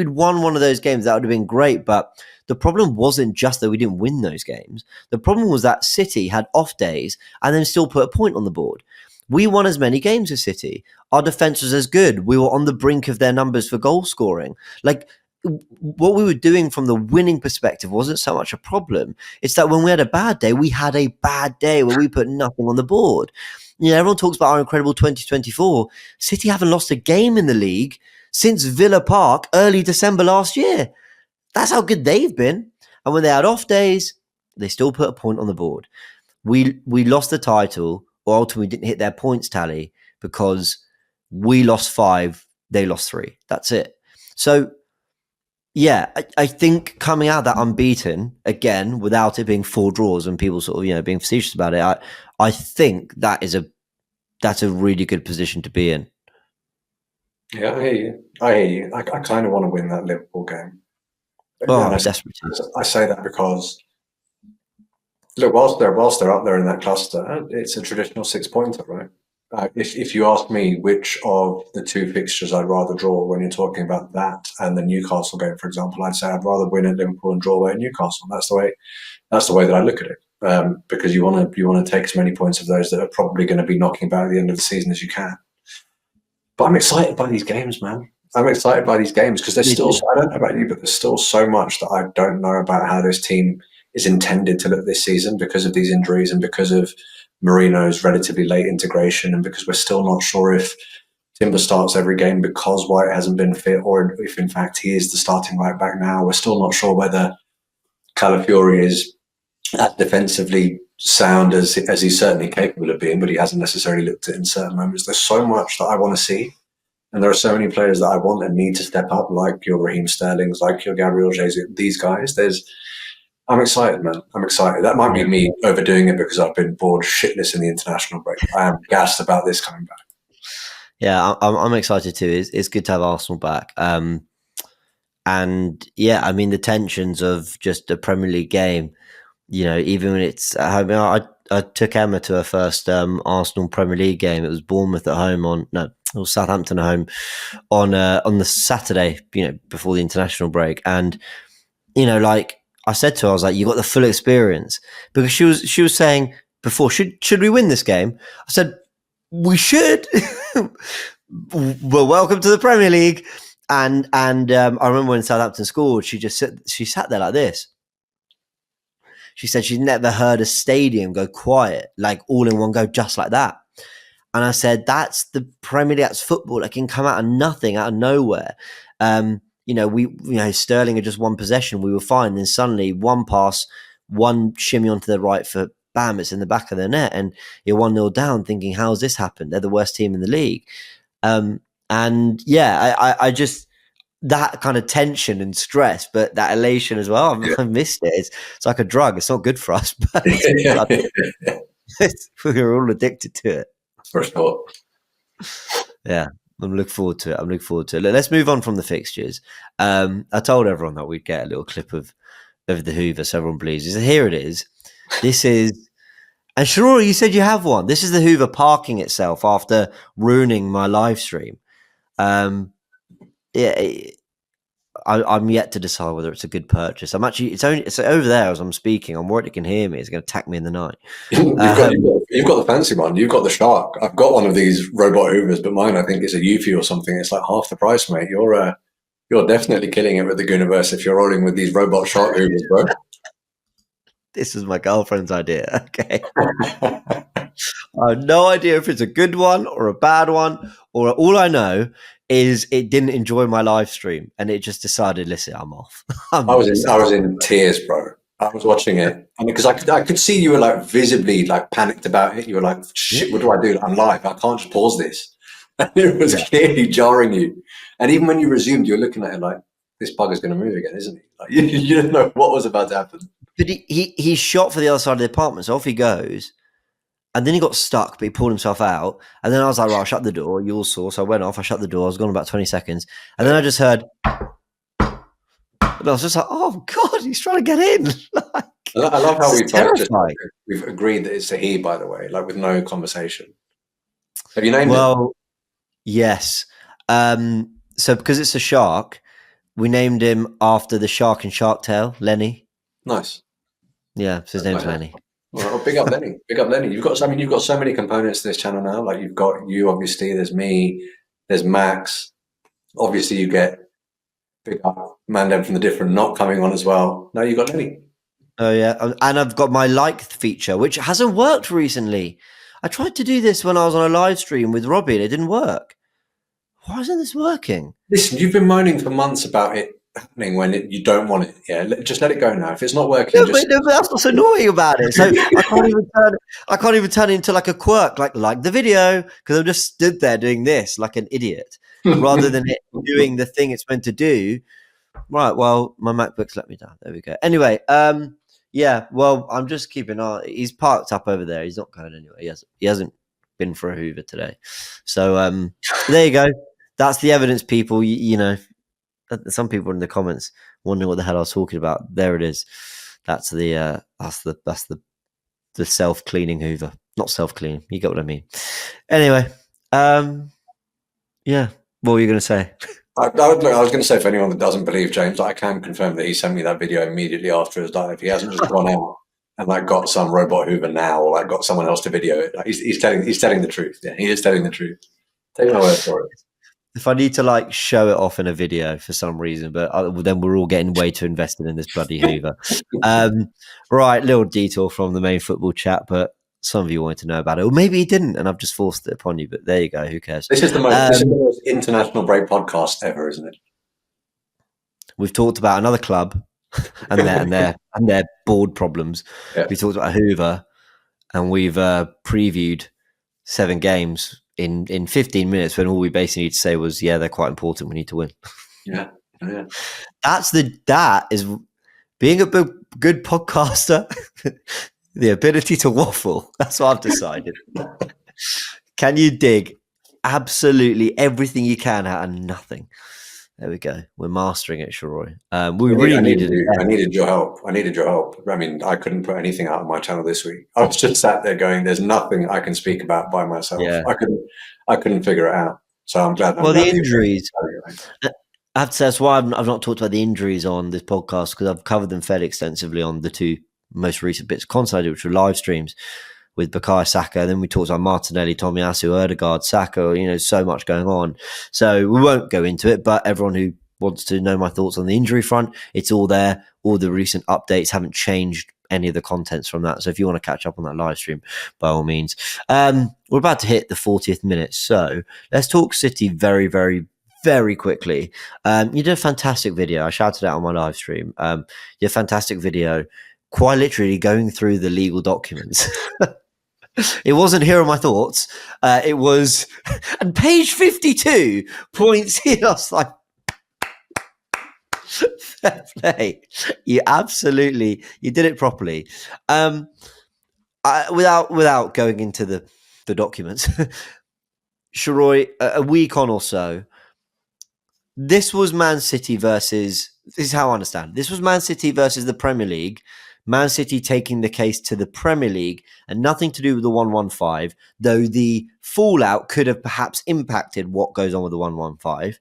won one of those games, that would have been great. But the problem wasn't just that we didn't win those games. The problem was that City had off days and then still put a point on the board. We won as many games as City. Our defense was as good. We were on the brink of their numbers for goal scoring. Like, what we were doing from the winning perspective wasn't so much a problem. It's that when we had a bad day, we had a bad day where we put nothing on the board. You know, everyone talks about our incredible 2024. City haven't lost a game in the league since Villa Park early December last year. That's how good they've been. And when they had off days, they still put a point on the board. We lost the title, or ultimately didn't hit their points tally because we lost 5, they lost 3. That's it. So, yeah, I think coming out that unbeaten, again, without it being 4 draws and people sort of, you know, being facetious about it, I think that's a really good position to be in. Yeah, I hear you. I kind of want to win that Liverpool game. Oh, desperate. I say that because, look, whilst they're up there in that cluster, it's a traditional 6-pointer, right? If you ask me which of the 2 fixtures I'd rather draw when you're talking about that and the Newcastle game, for example, I'd say I'd rather win at Liverpool and draw away at Newcastle. That's the way that I look at it, because you want to take as many points of those that are probably going to be knocking about at the end of the season as you can. But I'm excited by these games, man. I'm excited by these games because there's still, I don't know about you, but there's still so much that I don't know about how this team is intended to look this season because of these injuries and because of Marino's relatively late integration, and because we're still not sure if Timber starts every game because White hasn't been fit, or if in fact he is the starting right back now. We're still not sure whether Calafiori is as defensively sound as he's certainly capable of being, but he hasn't necessarily looked at it in certain moments. There's so much that I want to see, and there are so many players that I want and need to step up, like your Raheem Sterlings, like your Gabriel Jesus. These guys, I'm excited, man. I'm excited. That might be me overdoing it because I've been bored shitless in the international break. I am gassed about this coming back. Yeah, I'm excited too. It's good to have Arsenal back. And yeah, I mean, the tensions of just a Premier League game, you know, even when it's at home. I took Emma to her first Arsenal Premier League game. It was Bournemouth at home it was Southampton at home on the Saturday, you know, before the international break. And, you know, like I said to her, I was like, you got the full experience, because she was saying before, should we win this game? I said, we should. Well, welcome to the Premier League. And I remember when Southampton scored, she sat there like this. She said she'd never heard a stadium go quiet, like all in one go, just like that. And I said, that's the Premier League, that's football. That can come out of nothing, out of nowhere. Sterling had just one possession, we were fine. Then suddenly one pass, one shimmy onto the right foot, bam, it's in the back of the net. And you're 1-0 down thinking, how's this happened? They're the worst team in the league. I just, that kind of tension and stress, but that elation as well. I missed it. It's like a drug. It's not good for us, but we're all addicted to it. For sure. Yeah, I'm looking forward to it. Let's move on from the fixtures. I told everyone that we'd get a little clip of of the Hoover, so everyone believes. He said, here it is. This is, and sure, you said you have one. This is the Hoover parking itself after ruining my live stream. Yeah, I'm yet to decide whether it's a good purchase. It's over there as I'm speaking. I'm worried it can hear me. It's going to attack me in the night. You've got the fancy one. You've got the Shark. I've got one of these robot Hoovers, but mine I think is a Eufy or something. It's like half the price, mate. You're definitely killing it with the Goonerverse if you're rolling with these robot Shark Hoovers, bro. This is my girlfriend's idea. Okay. I have no idea if it's a good one or a bad one, or all I know is it didn't enjoy my live stream and it just decided, listen, I'm off. I was in tears, bro. I was watching it, and because I could see you were like visibly like panicked about it. You were like, "Shit, what do I do? I'm live. I can't just pause this." And it was clearly jarring you. And even when you resumed, you were looking at it like, "This bugger's going to move again, isn't he?" Like, you didn't know what was about to happen. But he shot for the other side of the apartment, so off he goes. And then he got stuck, but he pulled himself out. And then I was like, right, I'll shut the door. You all saw. So I went off. I shut the door. I was gone about 20 seconds. And then I just heard, and I was just like, oh, God, he's trying to get in. Like, I love how we've agreed that it's a he, by the way, like with no conversation. Have you named it? Well, yes. So because it's a shark, we named him after the shark in Shark Tale, Lenny. Nice. Yeah, so his name's Lenny. Well, big up Lenny. Big up Lenny. You've got so many components to this channel now. Like you've got you, obviously. There's me. There's Max. Obviously, you get big up Mandem from the Different not coming on as well. Now you've got Lenny. Oh yeah, and I've got my like feature, which hasn't worked recently. I tried to do this when I was on a live stream with Robbie, and it didn't work. Why isn't this working? Listen, you've been moaning for months about it happening when you don't want it. Yeah, just let it go now. If it's not working, no, but that's what's annoying about it. So I can't even turn it into like a quirk, like the video, because I'm just stood there doing this like an idiot, rather than it doing the thing it's meant to do. Right. Well, my MacBook's let me down. There we go. Anyway, yeah. Well, I'm just keeping on. He's parked up over there. He's not going anywhere. He hasn't been for a Hoover today. So there you go. That's the evidence, people. You know. Some people in the comments wondering what the hell I was talking about. There it is. That's the self-cleaning Hoover. Not self-cleaning. You get what I mean. Anyway, yeah. What were you going to say? I was going to say, for anyone that doesn't believe James, I can confirm that he sent me that video immediately after his live. He hasn't just gone out and like got some robot Hoover now, or like got someone else to video it. Like, he's telling the truth. Yeah, he is telling the truth. Take my word for it. If I need to like show it off in a video for some reason, but then we're all getting way too invested in this bloody Hoover. Right, little detour from the main football chat, but some of you wanted to know about it, or maybe you didn't, and I've just forced it upon you. But there you go. Who cares? This is the most international break podcast ever, isn't it? We've talked about another club and their board problems. Yeah. We talked about Hoover, and we've previewed 7 games in 15 minutes when all we basically need to say was, yeah, they're quite important. We need to win. Yeah. That is being a good podcaster, the ability to waffle. That's what I've decided. Can you dig absolutely everything you can out of nothing? There we go. We're mastering it, Sharoy. I needed your help. I mean, I couldn't put anything out on my channel this week. I was just sat there going, "There's nothing I can speak about by myself." Yeah. I couldn't figure it out. So I'm glad. The injuries. I have to say that's why I've not talked about the injuries on this podcast, because I've covered them fairly extensively on the 2 most recent bits of content I did, which were live streams with Bukayo Saka. Then we talked about Martinelli, Tomiyasu, Odegaard, Saka, so much going on. So we won't go into it, but everyone who wants to know my thoughts on the injury front, it's all there. All the recent updates haven't changed any of the contents from that. So if you want to catch up on that live stream, by all means. We're about to hit the 40th minute. So let's talk City very, very, very quickly. You did a fantastic video. I shouted out on my live stream. You did a fantastic video, quite literally going through the legal documents. It wasn't here are my thoughts. It was, and page 52 points in. I was like, fair play. You did it properly. Without going into the documents, Sharoy, a week on or so, this was Man City versus. This is how I understand. This was Man City versus the Premier League. Man City taking the case to the Premier League and nothing to do with the 115, though the fallout could have perhaps impacted what goes on with the 115.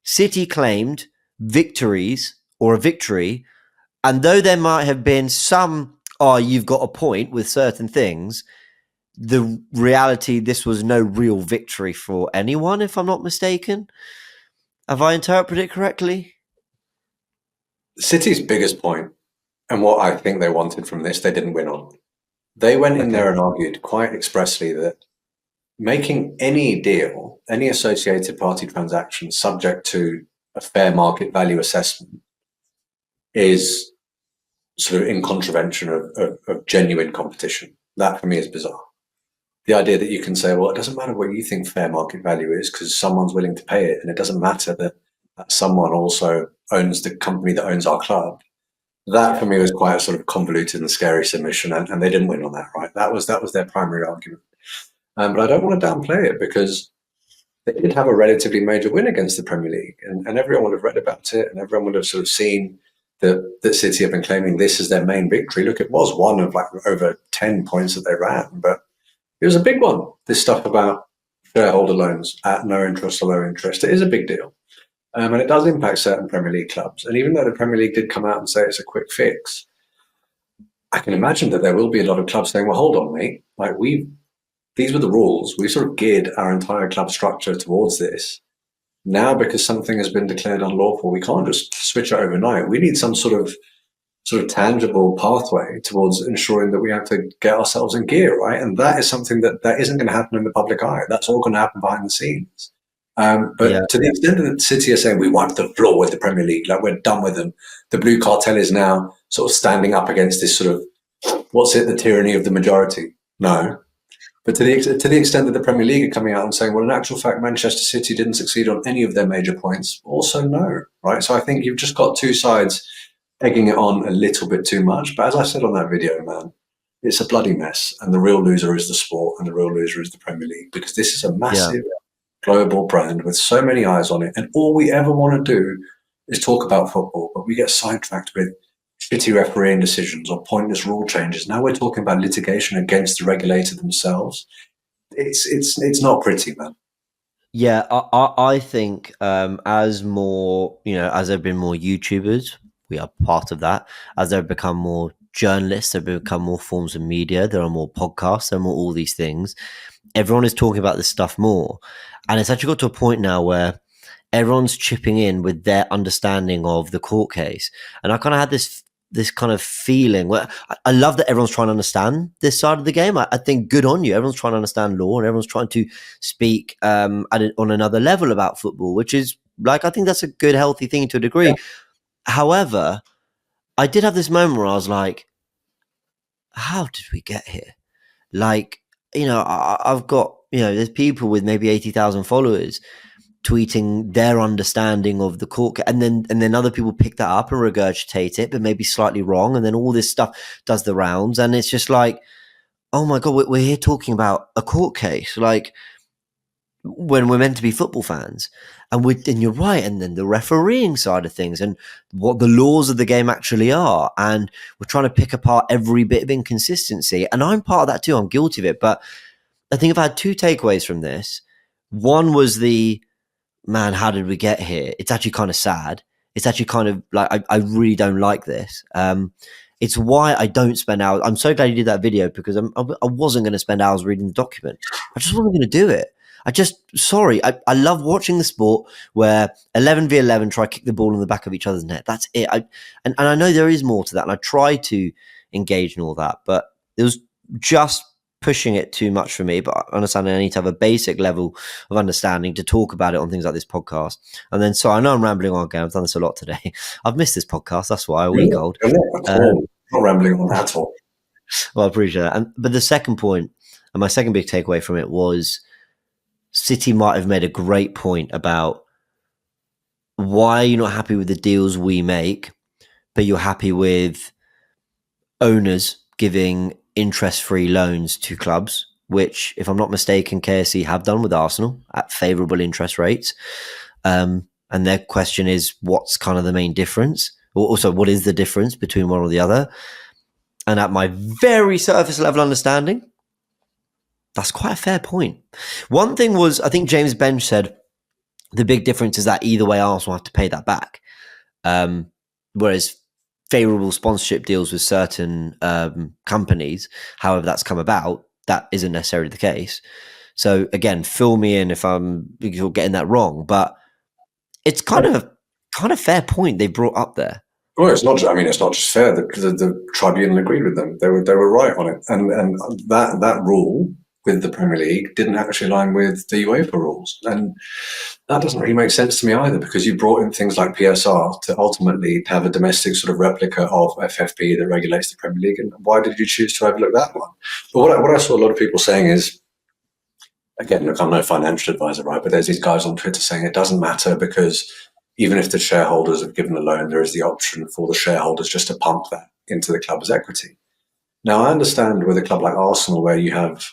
City claimed victories or a victory, and though there might have been some, you've got a point with certain things, the reality, this was no real victory for anyone, if I'm not mistaken. Have I interpreted it correctly? City's biggest point, and what I think they wanted from this, they didn't win on. They went in there and argued quite expressly that making any deal, any associated party transaction subject to a fair market value assessment is sort of in contravention of genuine competition. That for me is bizarre. The idea that you can say, well, it doesn't matter what you think fair market value is because someone's willing to pay it, and it doesn't matter that someone also owns the company that owns our club. That for me was quite a sort of convoluted and scary submission, and they didn't win on that, right? That was their primary argument. But I don't want to downplay it because they did have a relatively major win against the Premier League, and everyone would have read about it, and everyone would have sort of seen that City have been claiming this as their main victory. Look, it was one of like over 10 points that they ran, but it was a big one. This stuff about shareholder loans at no interest or low interest, it is a big deal. And it does impact certain Premier League clubs. And even though the Premier League did come out and say it's a quick fix, I can imagine that there will be a lot of clubs saying, well, hold on, mate. Like these were the rules. We sort of geared our entire club structure towards this. Now, because something has been declared unlawful, we can't just switch it overnight. We need some sort of tangible pathway towards ensuring that we have to get ourselves in gear, right? And that is something that isn't going to happen in the public eye. That's all going to happen behind the scenes. But to the extent that City are saying we wipe the floor with the Premier League, like we're done with them, the blue cartel is now sort of standing up against this sort of, the tyranny of the majority? No. But to the extent that the Premier League are coming out and saying, well, in actual fact, Manchester City didn't succeed on any of their major points, also no, right? So I think you've just got two sides egging it on a little bit too much. But as I said on that video, man, it's a bloody mess. And the real loser is the sport and the real loser is the Premier League, because this is a massive global brand with so many eyes on it. And all we ever want to do is talk about football, but we get sidetracked with shitty refereeing decisions or pointless rule changes. Now we're talking about litigation against the regulator themselves. It's not pretty, man. Yeah, I think as more, as there have been more YouTubers, we are part of that. As there have become more journalists, there have become more forms of media, there are more podcasts, there are more all these things. Everyone is talking about this stuff more. And it's actually got to a point now where everyone's chipping in with their understanding of the court case. And I kind of had this kind of feeling where I love that everyone's trying to understand this side of the game. I think good on you. Everyone's trying to understand law and everyone's trying to speak on another level about football, which is like, I think that's a good, healthy thing to a degree. Yeah. However, I did have this moment where I was like, how did we get here? Like, I've got, there's people with maybe 80,000 followers tweeting their understanding of the court, and then other people pick that up and regurgitate it, but maybe slightly wrong, and then all this stuff does the rounds, and it's just like, oh my god, we're here talking about a court case, like when we're meant to be football fans, and you're right, and then the refereeing side of things, and what the laws of the game actually are, and we're trying to pick apart every bit of inconsistency, and I'm part of that too. I'm guilty of it, but I think I've had two takeaways from this. One was man, how did we get here? It's actually kind of sad. It's actually kind of like, I really don't like this. It's why I don't spend hours. I'm so glad you did that video, because I wasn't going to spend hours reading the document. I just wasn't going to do it. I love watching the sport where 11 v 11 try to kick the ball in the back of each other's net. That's it. And I know there is more to that, and I try to engage in all that, but it was just pushing it too much for me. But I understand I need to have a basic level of understanding to talk about it on things like this podcast. And then, so I know I'm rambling on again. I've done this a lot today. I've missed this podcast. That's why, a week old. Not rambling on at all. Well, I appreciate that. But the second point, and my second big takeaway from it, was City might have made a great point about why you're not happy with the deals we make, but you're happy with owners giving interest-free loans to clubs, which, if I'm not mistaken, KSC have done with Arsenal at favourable interest rates. And their question is, what's kind of the main difference? Or also, what is the difference between one or the other? And at my very surface level understanding, that's quite a fair point. One thing was, I think James Bench said the big difference is that either way, Arsenal have to pay that back. Whereas favourable sponsorship deals with certain companies, however that's come about, that isn't necessarily the case. So again, fill me in if I'm getting that wrong, but it's kind of fair point they brought up there. Well, it's not. I mean, it's not just fair. The tribunal agreed with them. They were right on it, and that rule with the Premier League didn't actually align with the UEFA rules, and that doesn't really make sense to me either, because you brought in things like PSR to ultimately have a domestic sort of replica of FFP that regulates the Premier League. And why did you choose to overlook that one? But what I saw a lot of people saying is, again, look, I'm no financial advisor, right? But there's these guys on Twitter saying it doesn't matter because even if the shareholders have given a loan, there is the option for the shareholders just to pump that into the club's equity. Now, I understand with a club like Arsenal, where you have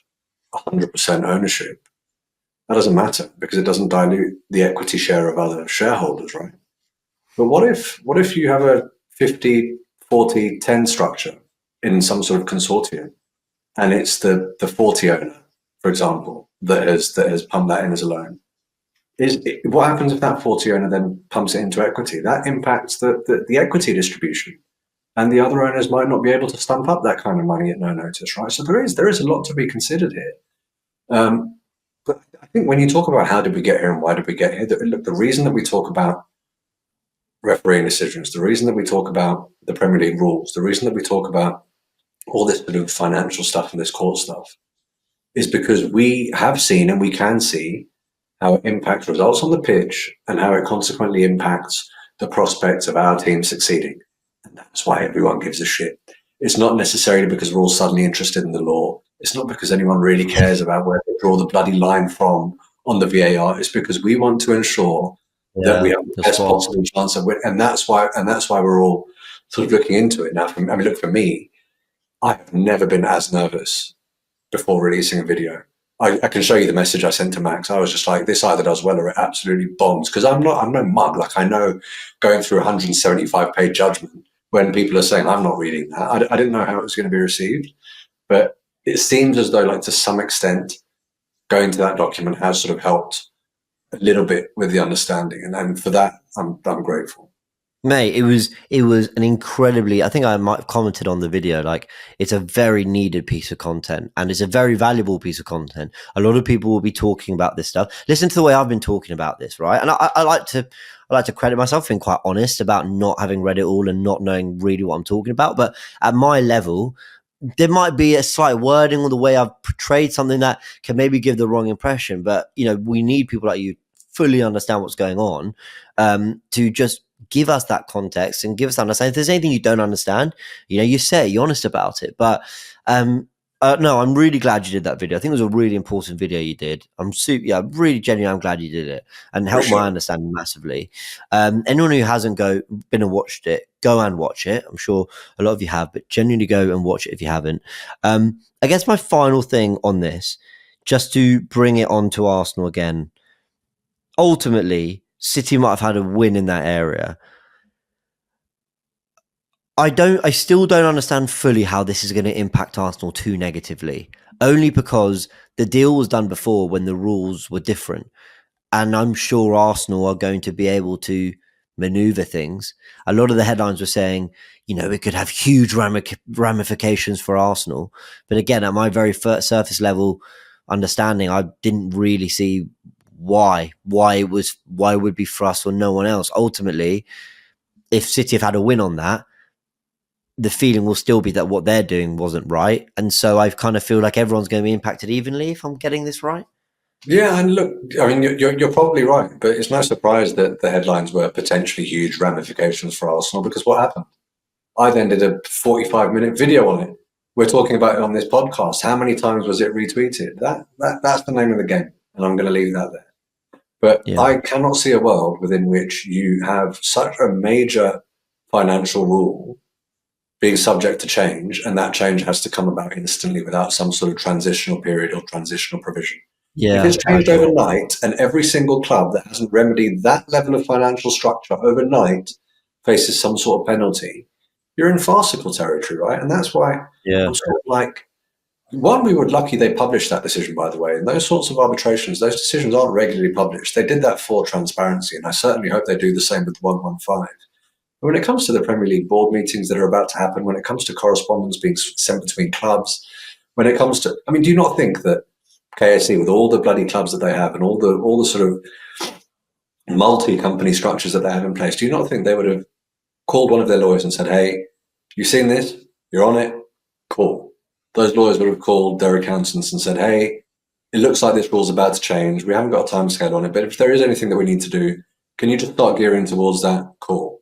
100% ownership, that doesn't matter because it doesn't dilute the equity share of other shareholders, right? But what if you have a 50, 40, 10 structure in some sort of consortium, and it's the 40 owner, for example, that has pumped that in as a loan? What happens if that 40 owner then pumps it into equity? That impacts the equity distribution, and the other owners might not be able to stump up that kind of money at no notice, right? So there is a lot to be considered here. But I think when you talk about how did we get here and why did we get here, look, the reason that we talk about refereeing decisions, the reason that we talk about the Premier League rules, the reason that we talk about all this sort of financial stuff and this court stuff is because we have seen and we can see how it impacts results on the pitch and how it consequently impacts the prospects of our team succeeding. And that's why everyone gives a shit. It's not necessarily because we're all suddenly interested in the law. It's not because anyone really cares about where they draw the bloody line from on the VAR. It's because we want to ensure that we have the best possible chance of winning. And that's why we're all sort of looking into it now. I mean, look, for me, I have never been as nervous before releasing a video. I can show you the message I sent to Max. I was just like, this either does well or it absolutely bombs. Because I'm no mug. Like, I know going through 175-page judgment when people are saying, I'm not reading that. I didn't know how it was going to be received. But it seems as though, like, to some extent, going to that document has sort of helped a little bit with the understanding. And for that, I'm grateful. Mate, it was an incredibly, I think I might have commented on the video, like, it's a very needed piece of content and it's a very valuable piece of content. A lot of people will be talking about this stuff. Listen to the way I've been talking about this, right? And I like to credit myself, being quite honest about not having read it all and not knowing really what I'm talking about. But at my level, there might be a slight wording or the way I've portrayed something that can maybe give the wrong impression. But, we need people like you fully understand what's going on, to just give us that context and give us that understanding. If there's anything you don't understand, you say it, you're honest about it. But no, I'm really glad you did that video. I think it was a really important video you did. I'm really genuinely, I'm glad you did it and helped my understanding massively. Anyone who hasn't been and watched it, go and watch it. I'm sure a lot of you have, but genuinely go and watch it if you haven't. I guess my final thing on this, just to bring it on to Arsenal again, ultimately, City might have had a win in that area. I still don't understand fully how this is going to impact Arsenal too negatively, only because the deal was done before when the rules were different. And I'm sure Arsenal are going to be able to maneuver things. A lot of the headlines were saying, it could have huge ramifications for Arsenal. But again, at my very surface level understanding, I didn't really see why it would be for us or no one else. Ultimately, if City have had a win on that, the feeling will still be that what they're doing wasn't right. And so I kind of feel like everyone's going to be impacted evenly, if I'm getting this right. Yeah, and look, I mean, you're probably right, but it's no surprise that the headlines were potentially huge ramifications for Arsenal, because what happened? I then did a 45-minute video on it. We're talking about it on this podcast. How many times was it retweeted? That's the name of the game, and I'm going to leave that there. But yeah. I cannot see a world within which you have such a major financial rule being subject to change, and that change has to come about instantly without some sort of transitional period or transitional provision. If Yeah, it's I changed agree. overnight and every single club that hasn't remedied that level of financial structure overnight faces some sort of penalty, you're in farcical territory, right? And that's why Yeah. I'm sort of like, one, we were lucky they published that decision, by the way. And those sorts of arbitrations, those decisions aren't regularly published. They did that for transparency, and I certainly hope they do the same with 115. But when it comes to the Premier League board meetings that are about to happen, when it comes to correspondence being sent between clubs, when it comes to, I mean, do you not think that KSC, with all the bloody clubs that they have and all the sort of multi-company structures that they have in place, do you not think they would have called one of their lawyers and said, "Hey, you've seen this, you're on it, cool." Those lawyers would have called their accountants and said, "Hey, it looks like this rule's about to change. We haven't got a time scale on it, but if there is anything that we need to do, can you just start gearing towards that? Cool."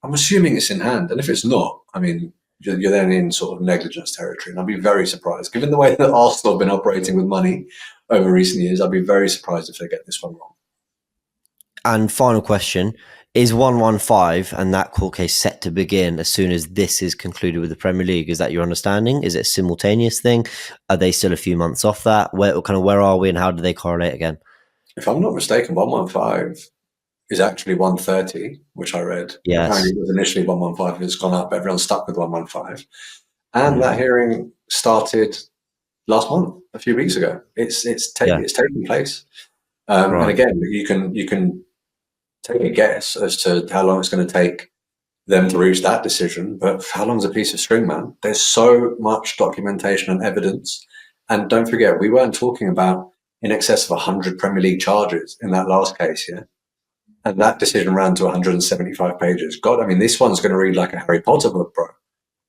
I'm assuming it's in hand, and if it's not, I mean, you're then in sort of negligence territory, and I'd be very surprised, given the way that Arsenal have been operating with money over recent years. I'd be very surprised if they get this one wrong. And final question, is 115 and that court case set to begin as soon as this is concluded with the Premier League? Is that your understanding? Is it a simultaneous thing? Are they still a few months off that? Where are we and how do they correlate again? If I'm not mistaken, 115 is actually 130, which I read. Yes. Apparently it was initially 115, it's gone up, everyone's stuck with 115. And that hearing started last month, a few weeks ago. It's taking place. And Right. again, you can take a guess as to how long it's going to take them to reach that decision, but how long's a piece of string, man? There's so much documentation and evidence. And don't forget, we weren't talking about in excess of 100 Premier League charges in that last case, yeah? And that decision ran to 175 pages. God, I mean, this one's going to read like a Harry Potter book, bro.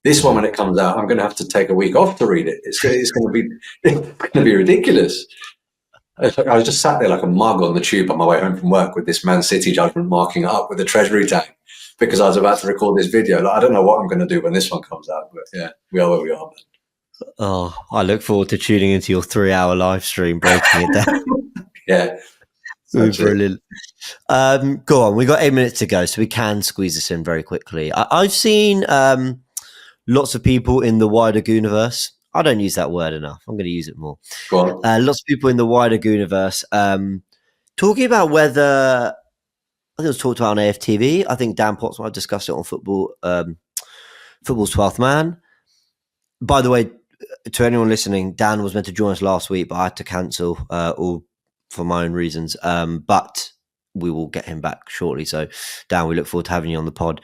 This one, when it comes out, I'm going to have to take a week off to read it. It's going to be ridiculous. I was just sat there like a mug on the tube on my way home from work with this Man City judgment marking it up with a treasury tag because I was about to record this video. Like, I don't know what I'm going to do when this one comes out, but yeah, we are where we are. Oh, I look forward to tuning into your 3-hour live stream, breaking it down. Yeah. Brilliant. Go on. We got 8 minutes to go, so we can squeeze this in very quickly. I've seen lots of people in the wider Goonerverse. I don't use that word enough. I'm going to use it more. Go on. Lots of people in the wider Goonerverse talking about whether, I think it was talked about on AFTV. I think Dan Potts might have discussed it on Football's 12th Man. By the way, to anyone listening, Dan was meant to join us last week, but I had to cancel all for my own reasons. But we will get him back shortly. So, Dan, we look forward to having you on the pod.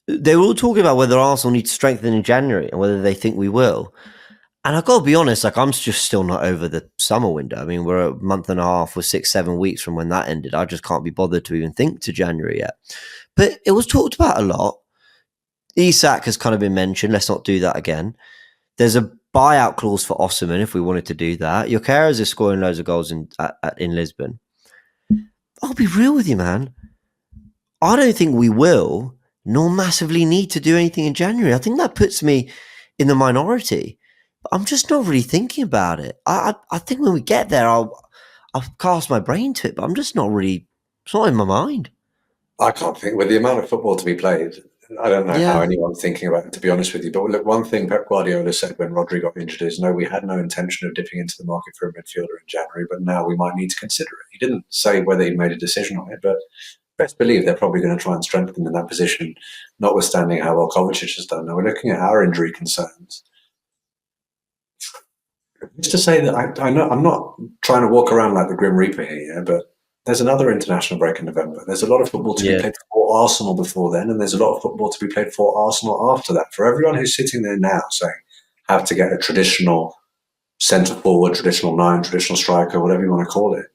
They were all talking about whether Arsenal need to strengthen in January and whether they think we will. And I've got to be honest, like, I'm just still not over the summer window. I mean, we're a month and a half or 6-7 weeks from when that ended. I just can't be bothered to even think to January yet. But it was talked about a lot. Isak has kind of been mentioned. Let's not do that again. There's a buyout clause for Osimhen if we wanted to do that. Yokeres is scoring loads of goals in Lisbon. I'll be real with you, man. I don't think we will, nor massively need to do anything in January. I think that puts me in the minority. But I'm just not really thinking about it. I think when we get there, I'll cast my brain to it, but I'm just not really, it's not in my mind. I can't think, with the amount of football to be played, I don't know how anyone's thinking about it, to be honest with you. But look, one thing Pep Guardiola said when Rodri got injured is, no, we had no intention of dipping into the market for a midfielder in January, but now we might need to consider it. He didn't say whether he'd made a decision on it, but best believe they're probably going to try and strengthen in that position, notwithstanding how well Kovacic has done. Now we're looking at our injury concerns. Just to say that I know I'm not trying to walk around like the Grim Reaper here, yeah, but there's another international break in November. There's a lot of football to be played for Arsenal before then, and there's a lot of football to be played for Arsenal after that. For everyone who's sitting there now saying, have to get a traditional centre forward, traditional 9, traditional striker, whatever you want to call it,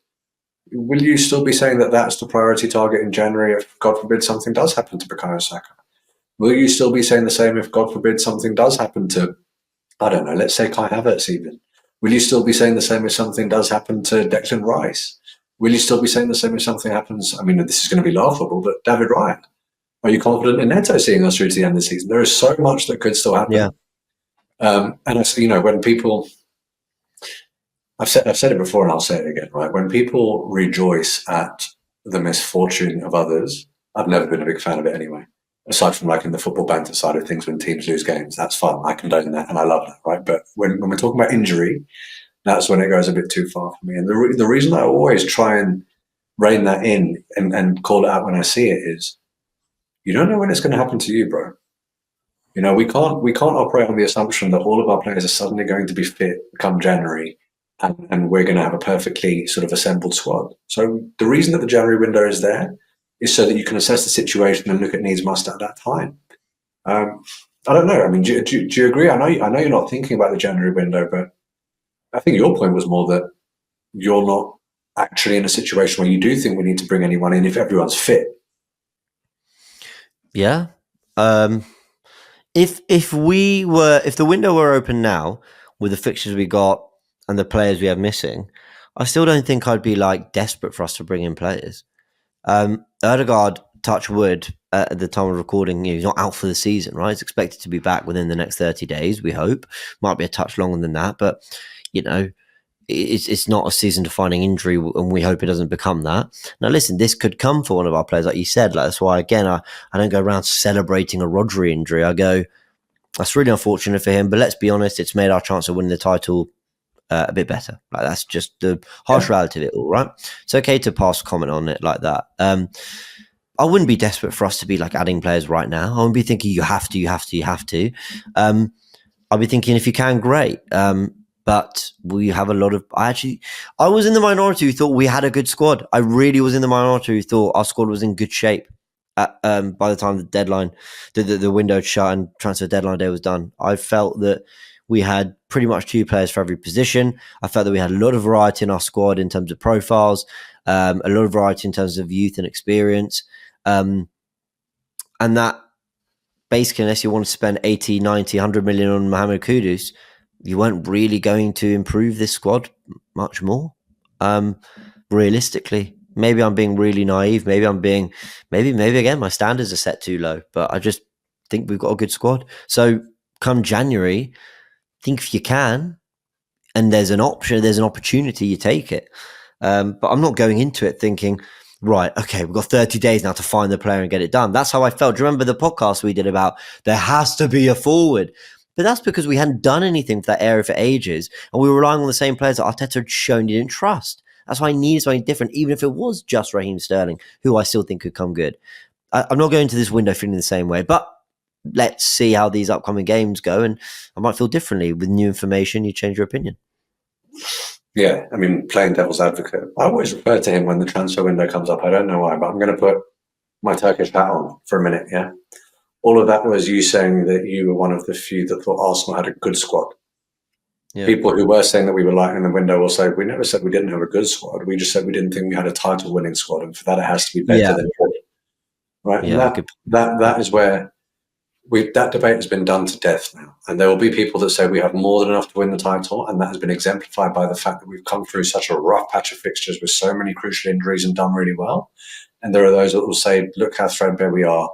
will you still be saying that that's the priority target in January if, God forbid, something does happen to Bukayo Saka? Will you still be saying the same if, God forbid, something does happen to, I don't know, let's say Kai Havertz even? Will you still be saying the same if something does happen to Declan Rice? Will you still be saying the same if something happens? I mean, this is going to be laughable, but David Ryan. Are you confident in Neto seeing us through to the end of the season? There is so much that could still happen. Yeah. And I, when people, I've said it before and I'll say it again, right? When people rejoice at the misfortune of others, I've never been a big fan of it anyway. Aside from like in the football banter side of things, when teams lose games, that's fun. I condone that and I love that, right? But when we're talking about injury, that's when it goes a bit too far for me. And the reason I always try and rein that in and call it out when I see it is, you don't know when it's going to happen to you, bro. You know, we can't operate on the assumption that all of our players are suddenly going to be fit come January, and we're going to have a perfectly sort of assembled squad. So the reason that the January window is there is so that you can assess the situation and look at needs must at that time. I don't know. I mean, do you agree? I know you're not thinking about the January window, but I think your point was more that you're not actually in a situation where you do think we need to bring anyone in if everyone's fit. Yeah. If the window were open now with the fixtures we got and the players we have missing, I still don't think I'd be like desperate for us to bring in players. Ødegaard, touch wood, at the time of recording, he's not out for the season, right? He's expected to be back within the next 30 days, we hope. Might be a touch longer than that, but it's not a season-defining injury, and we hope it doesn't become that. Now, listen, this could come for one of our players, like you said. Like, that's why, again, I don't go around celebrating a Rodri injury. I go, that's really unfortunate for him, but let's be honest, it's made our chance of winning the title a bit better. Like, that's just the harsh reality of it all, right? It's okay to pass comment on it like that. I wouldn't be desperate for us to be like adding players right now. I wouldn't be thinking you have to. I'll be thinking if you can, great. But we have a lot of. I was in the minority who thought we had a good squad. I really was in the minority who thought our squad was in good shape. By the time the deadline, the window shut and transfer deadline day was done, I felt that we had pretty much 2 players for every position. I felt that we had a lot of variety in our squad in terms of profiles, a lot of variety in terms of youth and experience, and that basically, unless you want to spend 80, 90, 100 million on Mohamed Kudus, you weren't really going to improve this squad much more. Realistically, maybe I'm being really naive. Maybe again, my standards are set too low, but I just think we've got a good squad. So come January, think if you can, and there's an option, there's an opportunity, you take it. But I'm not going into it thinking, right, okay, we've got 30 days now to find the player and get it done. That's how I felt. Do you remember the podcast we did about there has to be a forward? But that's because we hadn't done anything for that area for ages, and we were relying on the same players that Arteta had shown he didn't trust. That's why I needed something different, even if it was just Raheem Sterling, who I still think could come good. I'm not going to this window feeling the same way, but let's see how these upcoming games go, and I might feel differently. With new information, you change your opinion. Yeah, I mean, playing devil's advocate, I always refer to him when the transfer window comes up. I don't know why, but I'm going to put my Turkish hat on for a minute, yeah? All of that was you saying that you were one of the few that thought Arsenal had a good squad. Yeah. People who were saying that we were light in the window will say, we never said we didn't have a good squad. We just said we didn't think we had a title-winning squad, and for that it has to be better than good. Right? Yeah, and that is where that debate has been done to death now. And there will be people that say we have more than enough to win the title, and that has been exemplified by the fact that we've come through such a rough patch of fixtures with so many crucial injuries and done really well. And there are those that will say, look how threadbare we are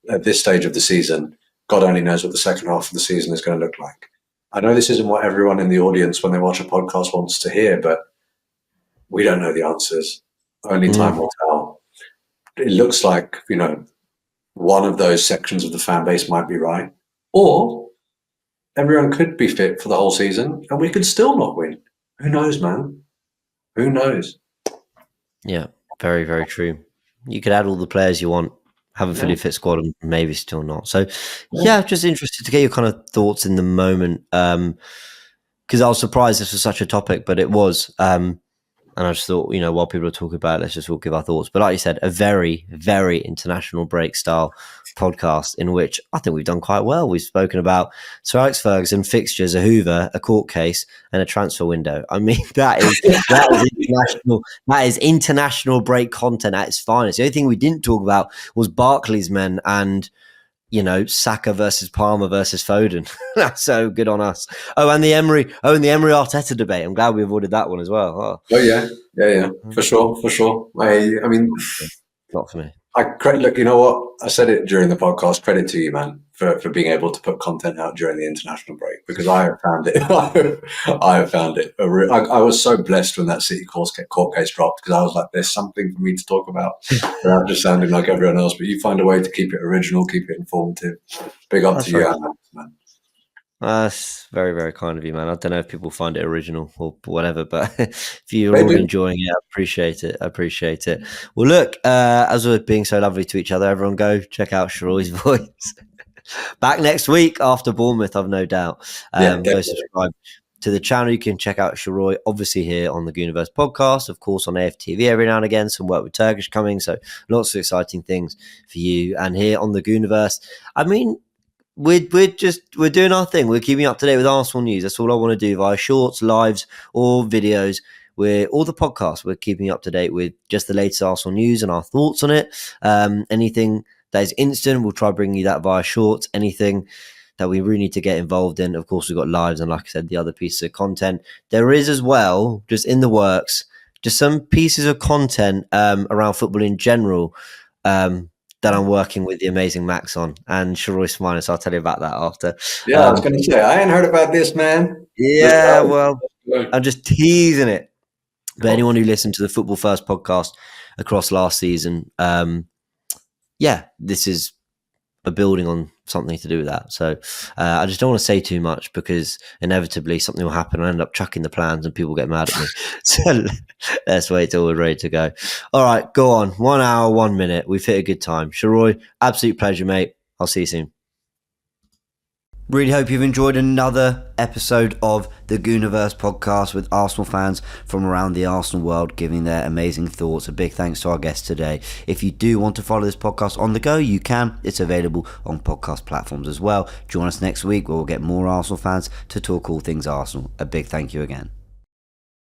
at this stage of the season. God only knows what the second half of the season is going to look like. I know this isn't what everyone in the audience when they watch a podcast wants to hear, but we don't know the answers. Only time will tell. It looks like, one of those sections of the fan base might be right, or everyone could be fit for the whole season and we could still not win. Who knows, man? Who knows? Yeah, very, very true. You could add all the players you want, have a fully fit squad, and maybe still not. So, just interested to get your kind of thoughts in the moment, because I was surprised this was such a topic, but it was. And I just thought, while people are talking about it, let's just all give our thoughts. But like you said, a very, very international break style podcast in which I think we've done quite well. We've spoken about Sir Alex Ferguson, fixtures, a Hoover, a court case, and a transfer window. I mean, that is international. That is international break content at its finest. The only thing we didn't talk about was Barclays men and Saka versus Palmer versus Foden. That's so good on us. And the Emery Arteta debate. I'm glad we avoided that one as well. Oh yeah, for sure. I mean, not for me. Look, you know what? I said it during the podcast. Credit to you, man, for being able to put content out during the international break, because I have found it. I have found it. I was so blessed when that City court case dropped, because I was like, there's something for me to talk about without just sounding like everyone else. But you find a way to keep it original, keep it informative. Big up to you, man. That's very, very kind of you, man. I don't know if people find it original or whatever, but if you're They all do. enjoying it, I appreciate it. I appreciate it. Well, look, as we're being so lovely to each other, everyone go check out Sharoy's voice. Back next week after Bournemouth, I've no doubt. Yeah, Go definitely. subscribe to the channel. You can check out Sharoy, obviously here on the Goonerverse podcast, of course on AFTV every now and again. Some work with Turkish coming, so lots of exciting things for you. And here on the Goonerverse, I mean, we're doing our thing. We're keeping up to date with Arsenal news. That's all I want to do via shorts, lives, or videos. We're all the podcasts. We're keeping up to date with just the latest Arsenal news and our thoughts on it. Anything that is instant, we'll try bringing you that via shorts. Anything that we really need to get involved in, of course, we've got lives and, like I said, the other pieces of content. There is as well, just in the works, just some pieces of content around football in general. That I'm working with the amazing Max on, and Sharoy Smiler, so I'll tell you about that after. Yeah, I was going to say, I ain't heard about this, man. Let's Yeah, go. well, Let's go. I'm just teasing it. But Cool. anyone who listened to the Football First podcast across last season, this is a building on something to do with that. So I just don't want to say too much because inevitably something will happen. I end up chucking the plans and people get mad at me. So let's wait till we're ready to go. All right, go on. 1 hour, 1 minute. We've hit a good time. Sharoy, absolute pleasure, mate. I'll see you soon. Really hope you've enjoyed another episode of the Goonerverse podcast with Arsenal fans from around the Arsenal world giving their amazing thoughts. A big thanks to our guest today. If you do want to follow this podcast on the go, you can. It's available on podcast platforms as well. Join us next week where we'll get more Arsenal fans to talk all things Arsenal. A big thank you again.